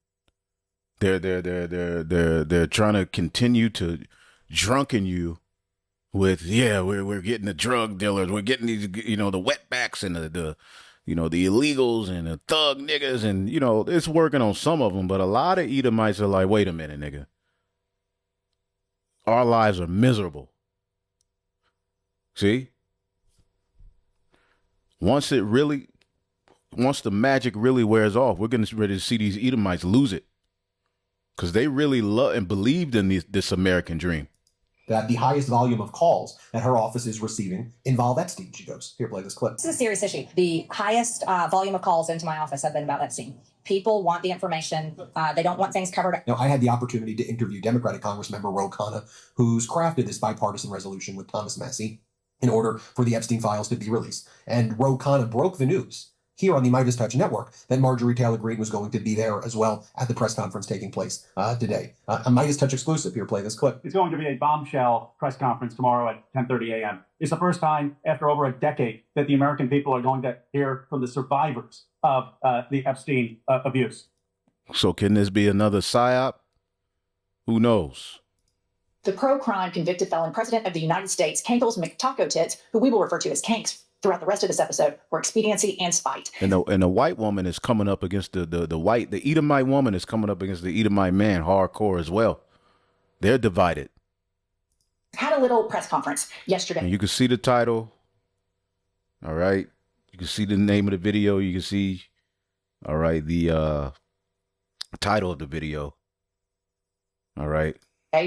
They're trying to continue to drunken you with, we're getting the drug dealers, we're getting these, the wetbacks and the illegals and the thug niggas, and it's working on some of them, but a lot of Edomites are like, wait a minute, nigga, our lives are miserable. See, once the magic really wears off, we're getting ready to see these Edomites lose it. Because they really love and believed in this American dream. That the highest volume of calls that her office is receiving involve Epstein, she goes. Here, play this clip. This is a serious issue. The highest volume of calls into my office have been about Epstein. People want the information. They don't want things covered up. Now, I had the opportunity to interview Democratic Congressmember Ro Khanna, who's crafted this bipartisan resolution with Thomas Massey in order for the Epstein files to be released. And Ro Khanna broke the news here on the Midas Touch Network that Marjorie Taylor Greene was going to be there as well at the press conference taking place today. A Midas Touch exclusive here. Play this clip. It's going to be a bombshell press conference tomorrow at 10:30 a.m. It's the first time after over a decade that the American people are going to hear from the survivors of the Epstein abuse. So can this be another psyop? Who knows? The pro-crime convicted felon president of the United States, Kankles McTaco Tits, who we will refer to as Kanks throughout the rest of this episode, for expediency and spite. And the white woman is coming up against the Edomite woman is coming up against the Edomite man hardcore as well. They're divided. Had a little press conference yesterday. And you can see the title. All right. You can see the name of the video. You can see, all right, the title of the video. All right.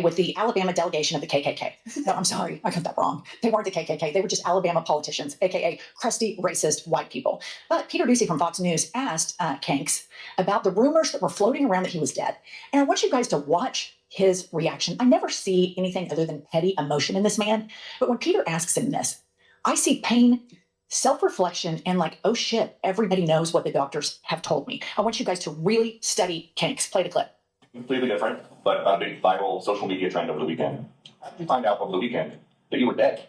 With the Alabama delegation of the KKK. No, I'm sorry, I got that wrong. They weren't the KKK. They were just Alabama politicians, aka crusty, racist white people. But Peter Doocy from Fox News asked Kanks about the rumors that were floating around that he was dead. And I want you guys to watch his reaction. I never see anything other than petty emotion in this man. But when Peter asks him this, I see pain, self-reflection, and like, oh shit, everybody knows what the doctors have told me. I want you guys to really study Kanks. Play the clip. Completely different, but a big viral social media trend over the weekend. How did you find out over the weekend that you were dead?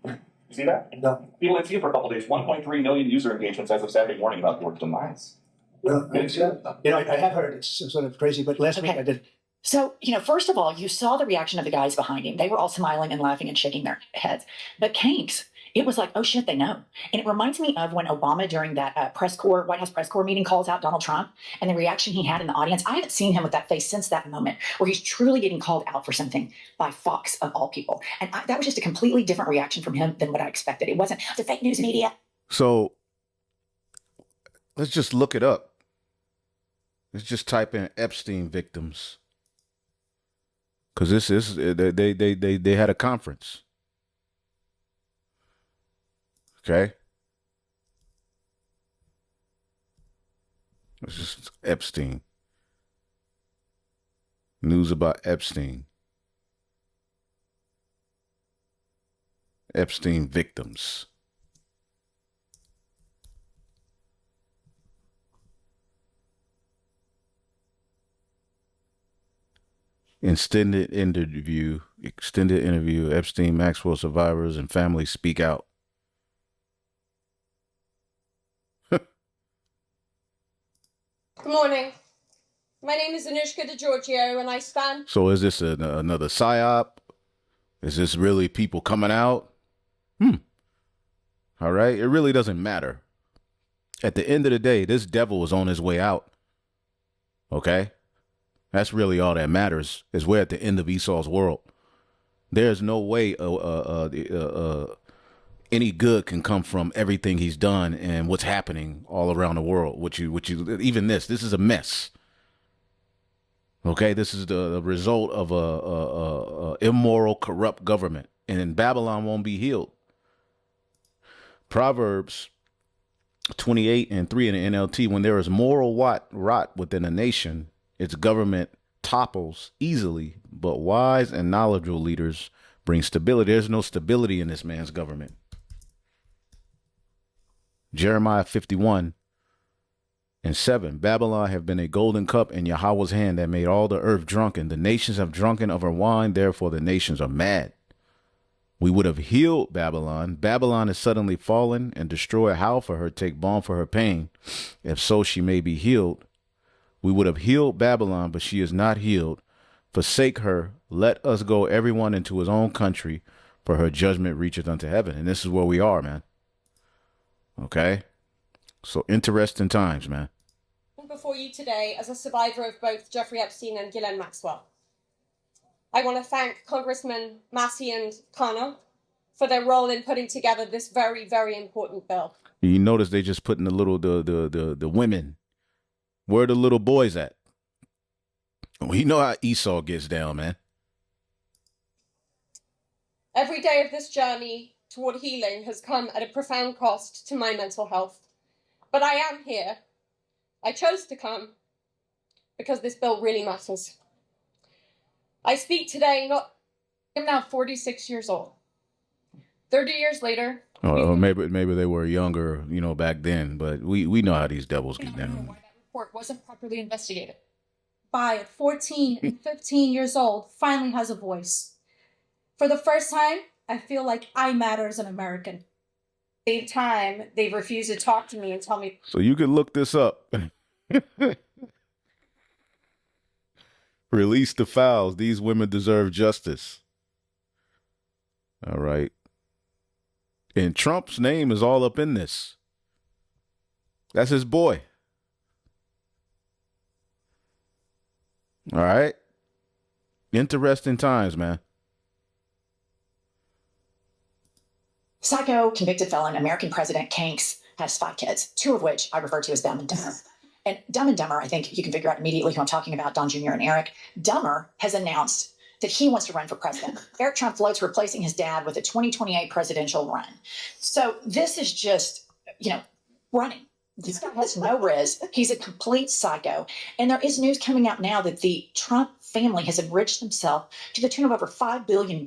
You see that? No. People had seen you for a couple days. 1.3 million user engagements as of Saturday morning about your demise. Well, I have heard it's sort of crazy, but last week I did. So, first of all, you saw the reaction of the guys behind him. They were all smiling and laughing and shaking their heads. But Kanks, it was like, oh shit, they know. And it reminds me of when Obama, during that White House press corps meeting, calls out Donald Trump and the reaction he had in the audience. I haven't seen him with that face since that moment where he's truly getting called out for something by Fox of all people. And that was just a completely different reaction from him than what I expected. It wasn't the fake news media. So let's just look it up. Let's just type in Epstein victims. Because this is, they had a conference. Okay. This is Epstein. News about Epstein. Epstein victims. Extended interview, Epstein, Maxwell survivors and families speak out. Good morning. My name is Anushka DeGiorgio, and I stand. So is this another psyop? Is this really people coming out? All right. It really doesn't matter. At the end of the day, this devil is on his way out. Okay. That's really all that matters, is we're at the end of Esau's world. There's no way any good can come from everything he's done and what's happening all around the world. Even this is a mess. Okay, this is the result of a immoral, corrupt government, and Babylon won't be healed. Proverbs 28:3 in the NLT: when there is moral rot within a nation, its government topples easily, but wise and knowledgeable leaders bring stability. There's no stability in this man's government. Jeremiah 51:7. Babylon have been a golden cup in Yahweh's hand that made all the earth drunken. The nations have drunken of her wine, therefore the nations are mad. We would have healed Babylon. Babylon is suddenly fallen and destroy. How for her take balm for her pain, if so she may be healed. We would have healed Babylon, but she is not healed. Forsake her, let us go everyone into his own country, for her judgment reacheth unto heaven. And this is where we are, man. Okay? So interesting times, man. Before you today as a survivor of both Jeffrey Epstein and Ghislaine Maxwell. I want to thank Congressman Massey and Connor for their role in putting together this very, very important bill. You notice they just putting the women. Where are the little boys at? We know how Esau gets down, man. Every day of this journey toward healing has come at a profound cost to my mental health. But I am here. I chose to come because this bill really matters. I speak today I'm now 46 years old. 30 years later, Or maybe they were younger, back then. But we know how these devils get down. Report wasn't properly investigated. By 14 and 15 years old, finally has a voice. For the first time, I feel like I matter as an American. Same time, they've refused to talk to me and tell me. So you could look this up. Release the fouls. These women deserve justice. All right. And Trump's name is all up in this. That's his boy. All right. Interesting times, man. Psycho, convicted felon, American president Kanks has 5 kids, 2 of which I refer to as Dumb and Dumber. And Dumb and Dumber, I think you can figure out immediately who I'm talking about, Don Jr. and Eric. Dumber has announced that he wants to run for president. Eric Trump floats replacing his dad with a 2028 presidential run. So this is just, running. This guy has no riz. He's a complete psycho. And there is news coming out now that the Trump family has enriched themselves to the tune of over $5 billion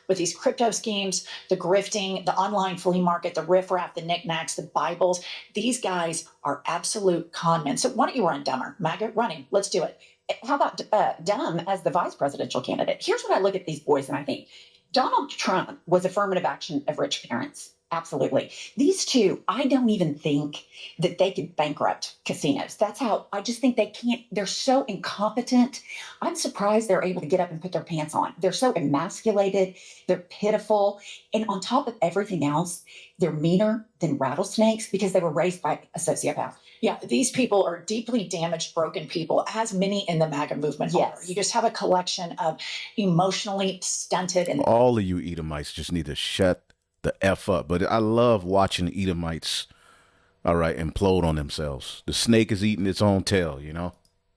with these crypto schemes, the grifting, the online flea market, the riffraff, the knickknacks, the Bibles. These guys are absolute con men. So why don't you run, Dumber? MAGA, running. Let's do it. How about Dumb as the vice presidential candidate? Here's what I look at these boys and I think. Donald Trump was affirmative action of rich parents. Absolutely. These two, I don't even think that they could bankrupt casinos. That's how I just think they can't. They're so incompetent. I'm surprised they're able to get up and put their pants on. They're so emasculated. They're pitiful. And on top of everything else, they're meaner than rattlesnakes because they were raised by a sociopath. Yeah, these people are deeply damaged, broken people, as many in the MAGA movement are. You just have a collection of emotionally stunted and all of you Edomites just need to shut the F up. But I love watching Edomites, all right, implode on themselves. The snake is eating its own tail,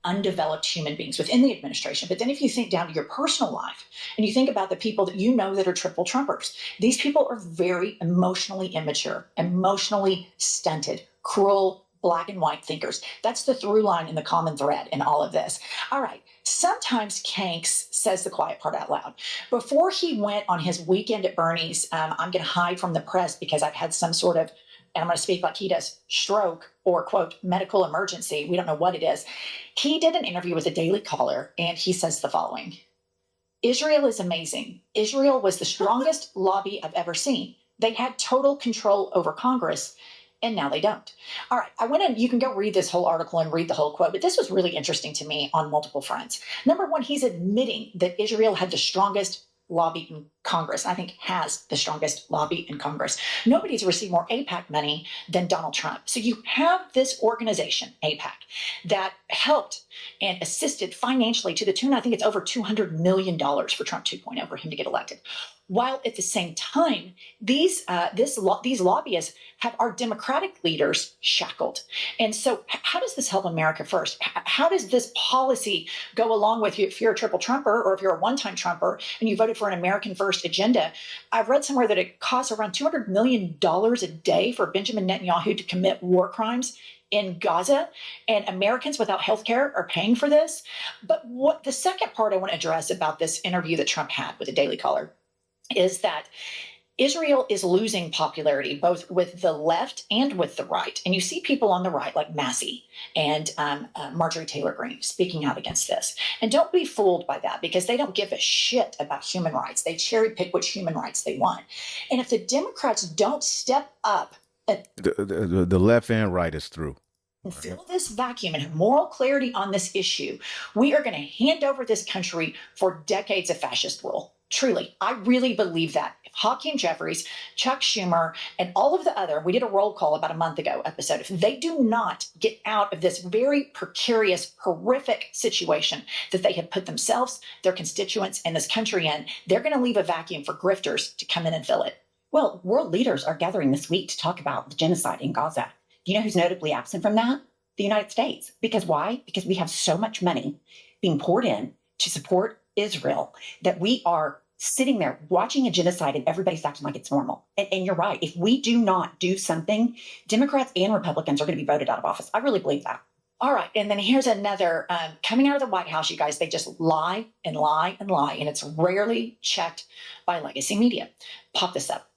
undeveloped human beings within the administration. But then if you think down to your personal life and you think about the people that you know that are triple Trumpers, these people are very emotionally immature, emotionally stunted, cruel, black and white thinkers. That's the through line and the common thread in all of this. All right. Sometimes Kanks says the quiet part out loud. Before he went on his weekend at Bernie's, I'm going to hide from the press because I've had some sort of, and I'm going to speak like he does, stroke or, quote, medical emergency. We don't know what it is. He did an interview with the Daily Caller, and he says the following. Israel is amazing. Israel was the strongest lobby I've ever seen. They had total control over Congress. And now they don't. All right, I went in, you can go read this whole article and read the whole quote, but this was really interesting to me on multiple fronts. Number one, he's admitting that Israel had the strongest lobby in Congress. I think has the strongest lobby in Congress. Nobody's received more AIPAC money than Donald Trump. So you have this organization, AIPAC, that helped and assisted financially to the tune, I think it's over $200 million for Trump 2.0 for him to get elected. While at the same time, these lobbyists have our Democratic leaders shackled. And so how does this help America first? How does this policy go along with you if you're a triple Trumper or if you're a one-time Trumper and you voted for an American first agenda? I've read somewhere that it costs around $200 million a day for Benjamin Netanyahu to commit war crimes in Gaza, and Americans without health care are paying for this. But what the second part I want to address about this interview that Trump had with the Daily Caller is that Israel is losing popularity both with the left and with the right. And you see people on the right like Massey and Marjorie Taylor Greene speaking out against this. And don't be fooled by that because they don't give a shit about human rights. They cherry pick which human rights they want. And if the Democrats don't step up, the left and right is through. Fill this vacuum and have moral clarity on this issue, we are going to hand over this country for decades of fascist rule. Truly, I really believe that. If Hakeem Jeffries, Chuck Schumer, and all of the other, we did a roll call about a month ago episode, if they do not get out of this very precarious, horrific situation that they have put themselves, their constituents, and this country in, they're going to leave a vacuum for grifters to come in and fill it. Well, world leaders are gathering this week to talk about the genocide in Gaza. Do you know who's notably absent from that? The United States. Because why? Because we have so much money being poured in to support Israel that we are sitting there watching a genocide and everybody's acting like it's normal. And you're right. If we do not do something, Democrats and Republicans are going to be voted out of office. I really believe that. All right. And then here's another coming out of the White House, you guys, they just lie and lie and lie. And it's rarely checked by legacy media. Pop this up.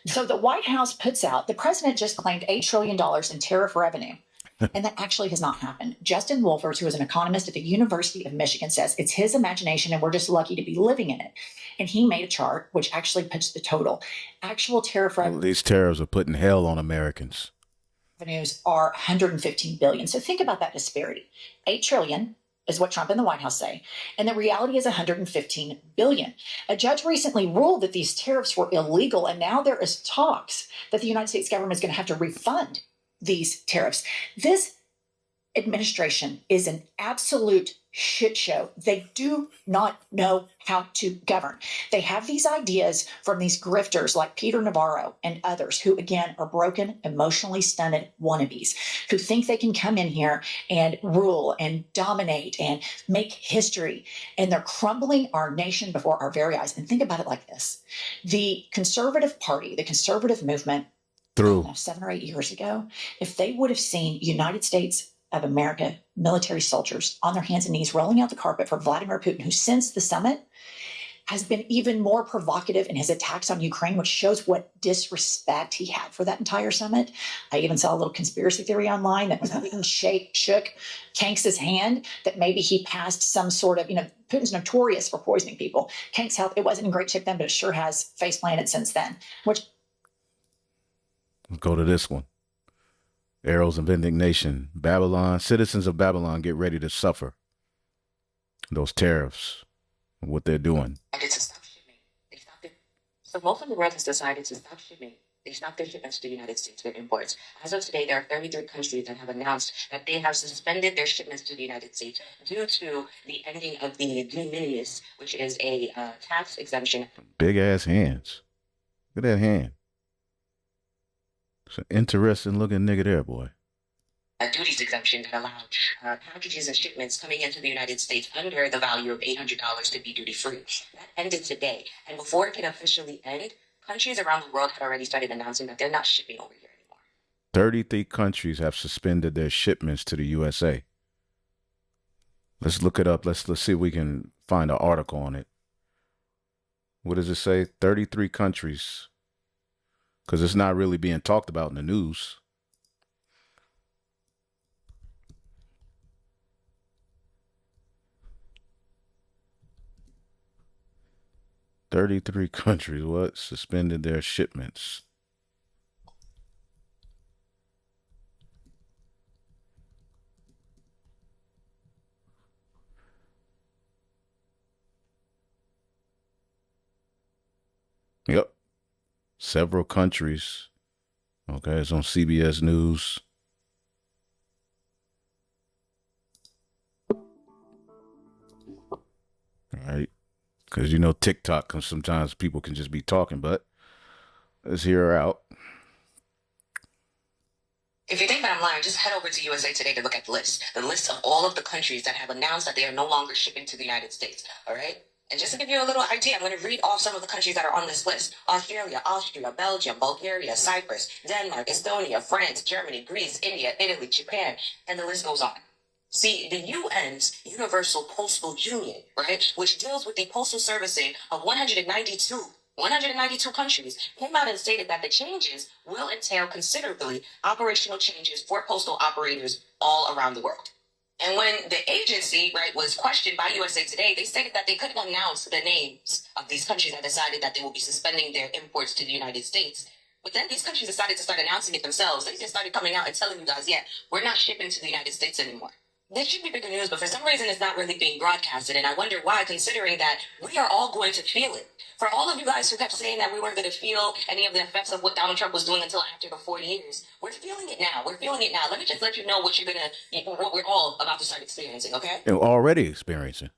So the White House puts out, the president just claimed $8 trillion in tariff revenue. And that actually has not happened. Justin Wolfers, who is an economist at the University of Michigan, says it's his imagination and we're just lucky to be living in it. And he made a chart which actually puts the total actual tariff These tariffs are putting hell on Americans. revenues are 115 billion. So think about that disparity. 8 trillion is what Trump and the White House say. And the reality is 115 billion. A judge recently ruled that these tariffs were illegal. And now there is talks that the United States government is going to have to refund these tariffs. This administration is an absolute shit show. They do not know how to govern. They have these ideas from these grifters like Peter Navarro and others who, again, are broken, emotionally stunted wannabes who think they can come in here and rule and dominate and make history. And they're crumbling our nation before our very eyes. And think about it like this. The conservative party, the conservative movement, 7 or 8 years ago, if they would have seen United States of America military soldiers on their hands and knees rolling out the carpet for Vladimir Putin, who since the summit has been even more provocative in his attacks on Ukraine, which shows what disrespect he had for that entire summit. I even saw a little conspiracy theory online that Putin shook Kanks's hand, that maybe he passed some sort of, Putin's notorious for poisoning people. Kank's health, it wasn't in great shape then, but it sure has face planted since then, which Let's go to this one. Arrows of indignation. Babylon, citizens of Babylon get ready to suffer those tariffs and what they're doing. To stop shipping. They stopped it. So most of the world has decided to stop shipping. They stopped their shipments to the United States, their imports. As of today, there are 33 countries that have announced that they have suspended their shipments to the United States due to the ending of the de minimis, which is a tax exemption. Big ass hands. Look at that hand. It's an interesting looking nigga there, boy. A duties exemption that allowed packages and shipments coming into the United States under the value of $800 to be duty free. That ended today. And before it can officially end, countries around the world had already started announcing that they're not shipping over here anymore. 33 countries have suspended their shipments to the USA. Let's look it up. Let's see if we can find an article on it. What does it say? 33 countries. Because it's not really being talked about in the news. "33 countries, what? Suspended their shipments." Yep. Several countries. Okay, it's on CBS News. All right. Because, TikTok, sometimes people can just be talking, but let's hear her out. If you think that I'm lying, just head over to USA Today to look at the list of all of the countries that have announced that they are no longer shipping to the United States. All right. And just to give you a little idea, I'm going to read off some of the countries that are on this list. Australia, Austria, Belgium, Bulgaria, Cyprus, Denmark, Estonia, France, Germany, Greece, India, Italy, Japan, and the list goes on. See, the UN's Universal Postal Union, right, which deals with the postal servicing of 192 countries, came out and stated that the changes will entail considerably operational changes for postal operators all around the world. And when the agency, right, was questioned by USA Today, they stated that they couldn't announce the names of these countries that decided that they will be suspending their imports to the United States. But then these countries decided to start announcing it themselves. They just started coming out and telling you guys, yeah, we're not shipping to the United States anymore. This should be bigger news, but for some reason it's not really being broadcasted. And I wonder why, considering that we are all going to feel it. For all of you guys who kept saying that we weren't going to feel any of the effects of what Donald Trump was doing until after the 4 years, we're feeling it now. We're feeling it now. Let me just let you know what what we're all about to start experiencing, okay? And already experiencing.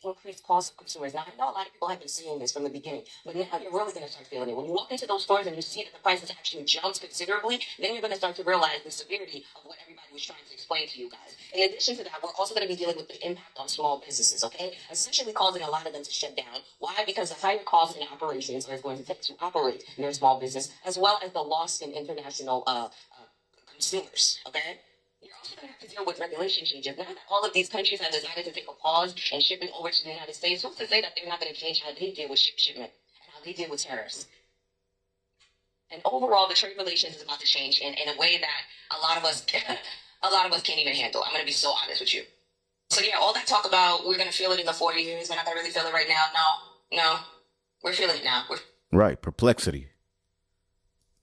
Increased cost of consumers. Now, I know a lot of people have been saying this from the beginning, but now you're really going to start feeling it. When you walk into those stores and you see that the prices actually jumped considerably, then you're going to start to realize the severity of what everybody was trying to explain to you guys. In addition to that, we're also going to be dealing with the impact on small businesses, okay? Essentially causing a lot of them to shut down. Why? Because the higher costs in operations are going to take to operate their small business, as well as the loss in international consumers, okay? You're also going to have to deal with regulation changes. Now that all of these countries have decided to take a pause in shipping over to the United States, who's to say that they're not going to change how they deal with shipment and how they deal with tariffs? And overall, the trade relations is about to change in a way that a lot of us, a lot of us can't even handle. I'm going to be so honest with you. So yeah, all that talk about we're going to feel it in the 40 years, we're not going to really feel it right now. No, we're feeling it now. Right. Perplexity.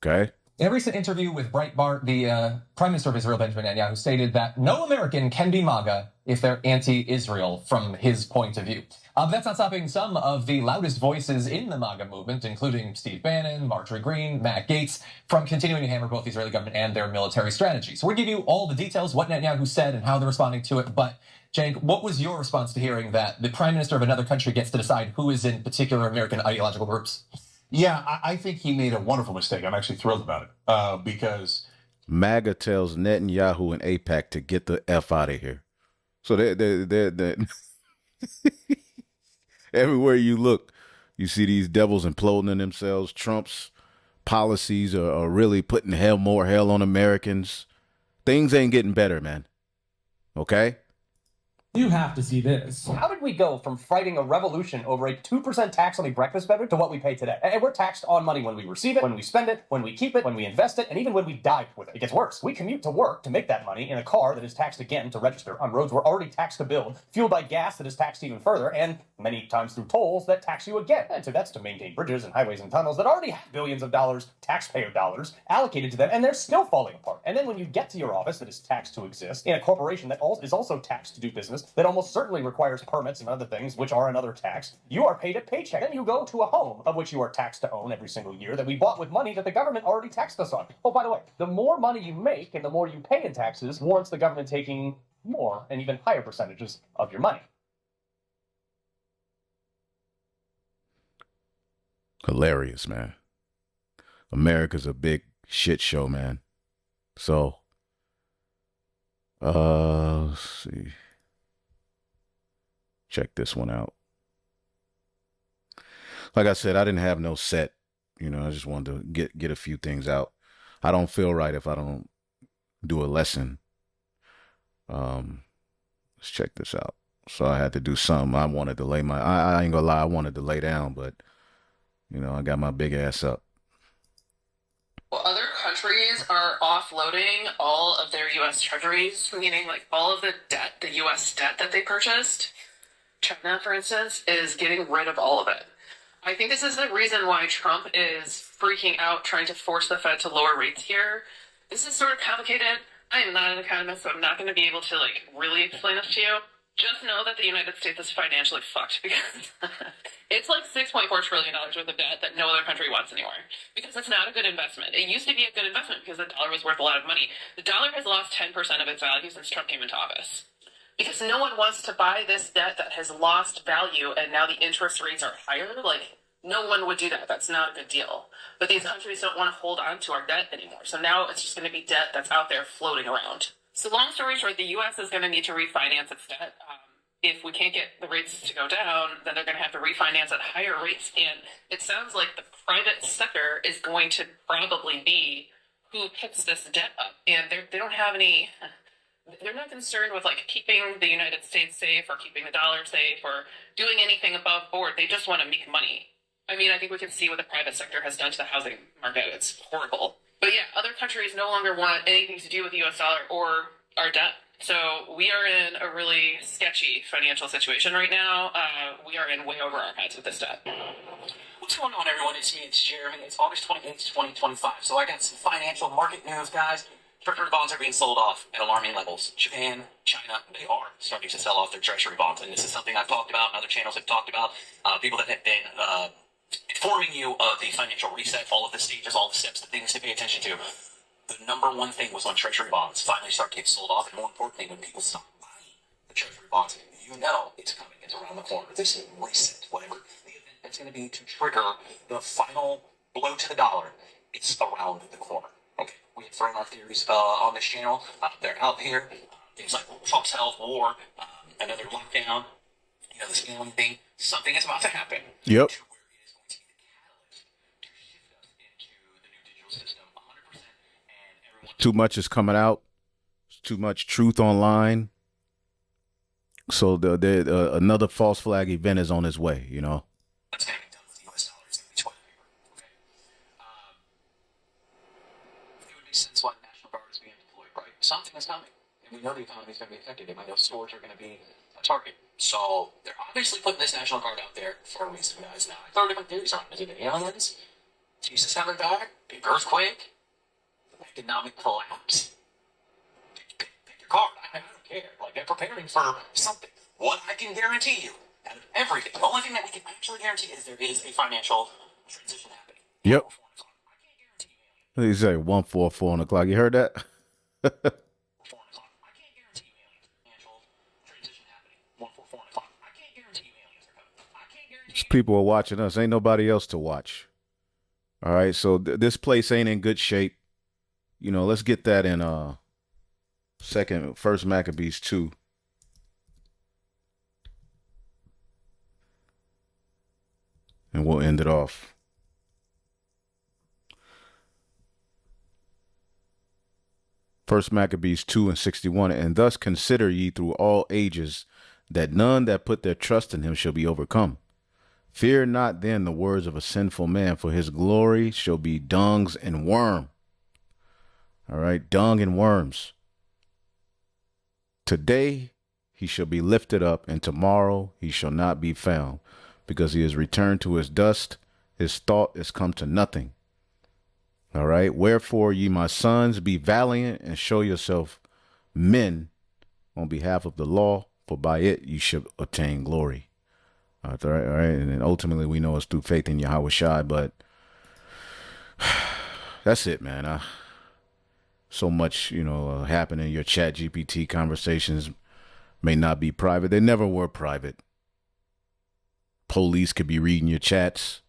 Okay. In a recent interview with Breitbart, the Prime Minister of Israel, Benjamin Netanyahu, stated that no American can be MAGA if they're anti-Israel from his point of view. But that's not stopping some of the loudest voices in the MAGA movement, including Steve Bannon, Marjorie Greene, Matt Gaetz, from continuing to hammer both the Israeli government and their military strategy. So we'll give you all the details, what Netanyahu said and how they're responding to it. But Cenk, what was your response to hearing that the Prime Minister of another country gets to decide who is in particular American ideological groups? Yeah, I think he made a wonderful mistake. I'm actually thrilled about it because MAGA tells Netanyahu and AIPAC to get the F out of here. So they're everywhere you look, you see these devils imploding in themselves. Trump's policies are really putting more hell on Americans. Things ain't getting better, man. Okay? You have to see this. How did we go from fighting a revolution over a 2% tax on the breakfast beverage to what we pay today? And we're taxed on money when we receive it, when we spend it, when we keep it, when we invest it, and even when we die with it. It gets worse. We commute to work to make that money in a car that is taxed again to register on roads we're already taxed to build, fueled by gas that is taxed even further, and many times through tolls that tax you again. And so that's to maintain bridges and highways and tunnels that already have billions of dollars, taxpayer dollars, allocated to them, and they're still falling apart. And then when you get to your office that is taxed to exist, in a corporation that is also taxed to do business, that almost certainly requires permits and other things, which are another tax, you are paid a paycheck. Then you go to a home of which you are taxed to own every single year that we bought with money that the government already taxed us on. Oh, by the way, the more money you make and the more you pay in taxes warrants the government taking more and even higher percentages of your money. Hilarious, man. America's a big shit show, man. So, let's see. Check this one out. Like I said, I didn't have no set. You know, I just wanted to get a few things out. I don't feel right if I don't do a lesson. Let's check this out. So I had to do something. I wanted to lay I ain't gonna lie, I wanted to lay down, but you know, I got my big ass up. Well, other countries are offloading all of their U.S. treasuries, meaning like all of the debt, the U.S. debt that they purchased. China, for instance, is getting rid of all of it. I think this is the reason why Trump is freaking out, trying to force the Fed to lower rates here. This is sort of complicated. I am not an economist, so I'm not going to be able to really explain this to you. Just know that the United States is financially fucked because it's like $6.4 trillion worth of debt that no other country wants anymore because it's not a good investment. It used to be a good investment because the dollar was worth a lot of money. The dollar has lost 10% of its value since Trump came into office. Because no one wants to buy this debt that has lost value and now the interest rates are higher. No one would do that. That's not a good deal. But these countries don't want to hold on to our debt anymore. So now it's just going to be debt that's out there floating around. So long story short, the U.S. is going to need to refinance its debt. If we can't get the rates to go down, then they're going to have to refinance at higher rates. And it sounds like the private sector is going to probably be who picks this debt up. And they don't have any... They're not concerned with keeping the United States safe or keeping the dollar safe or doing anything above board. They just want to make money. I mean, I think we can see what the private sector has done to the housing market. It's horrible. But yeah, other countries no longer want anything to do with the U.S. dollar or our debt. So we are in a really sketchy financial situation right now. We are in way over our heads with this debt. What's going on, everyone? It's me, it's Jeremy. It's August 28th, 2025. So I got some financial market news, guys. Treasury bonds are being sold off at alarming levels. Japan, China, they are starting to sell off their treasury bonds. And this is something I've talked about and other channels have talked about. People that have been informing you of the financial reset, all of the stages, all the steps, the things to pay attention to. The number one thing was when treasury bonds finally start to get sold off. And more importantly, when people stop buying the treasury bonds, you know it's coming. It's around the corner. This reset, whatever the event that's going to be to trigger the final blow to the dollar, it's around the corner. Okay, we have thrown our theories on this channel. They're out here. Things like Trump's health, war, another lockdown, the scaling thing. Something is about to happen. Yep. Too much is coming out. Too much truth online. So another false flag event is on its way, That's going to be done with the U.S. dollar. It's going to be toilet paper. Okay. sense why the National Guard is being deployed, right? Something is coming, and we know the economy is going to be affected, and we know stores are going to be a target. So they're obviously putting this National Guard out there for a reason, guys. Now, there are different theories on it. Is it aliens? Jesus coming back? Big earthquake? Economic collapse? Pick your card. I don't care. Like, they're preparing for something. What I can guarantee you, out of everything, the only thing that we can actually guarantee is there is a financial transition happening. Yep. He said 144 on the clock. You heard that? People are watching us. Ain't nobody else to watch. All right, so this place ain't in good shape. You know, let's get that in First Maccabees 2. And we'll end it off. First Maccabees 2:61. And thus consider ye through all ages that none that put their trust in him shall be overcome. Fear not then the words of a sinful man, for his glory shall be dungs and worm. All right, dung and worms. Today he shall be lifted up, and tomorrow he shall not be found, because he is returned to his dust. His thought is come to nothing. All right, wherefore ye, my sons, be valiant and show yourself men on behalf of the law, for by it you shall attain glory. All right, and then ultimately we know it's through faith in Yahweh Shai, but that's it, man. So much, happening. Your chat GPT conversations may not be private. They never were private. Police could be reading your chats.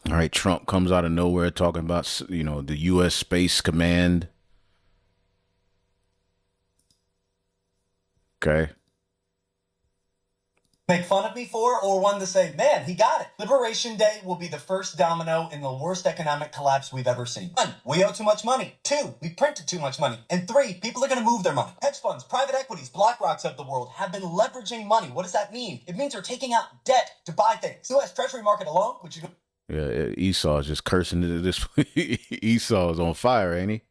All right, Trump comes out of nowhere talking about, the U.S. Space Command. Okay. Make fun of me for, or one to say, man, he got it. Liberation Day will be the first domino in the worst economic collapse we've ever seen. 1, we owe too much money. 2, we printed too much money. And 3, people are going to move their money. Hedge funds, private equities, BlackRocks of the world have been leveraging money. What does that mean? It means they're taking out debt to buy things. U.S. Treasury market alone, which you... Yeah, Esau is just cursing this. Esau is on fire, ain't he?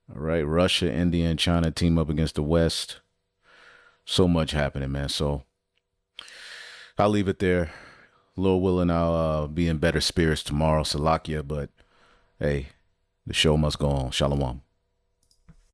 All right, Russia, India, and China team up against the West. So much happening, man. So I'll leave it there. Lord willing, I'll be in better spirits tomorrow, Salakia. But hey, the show must go on. Shalom.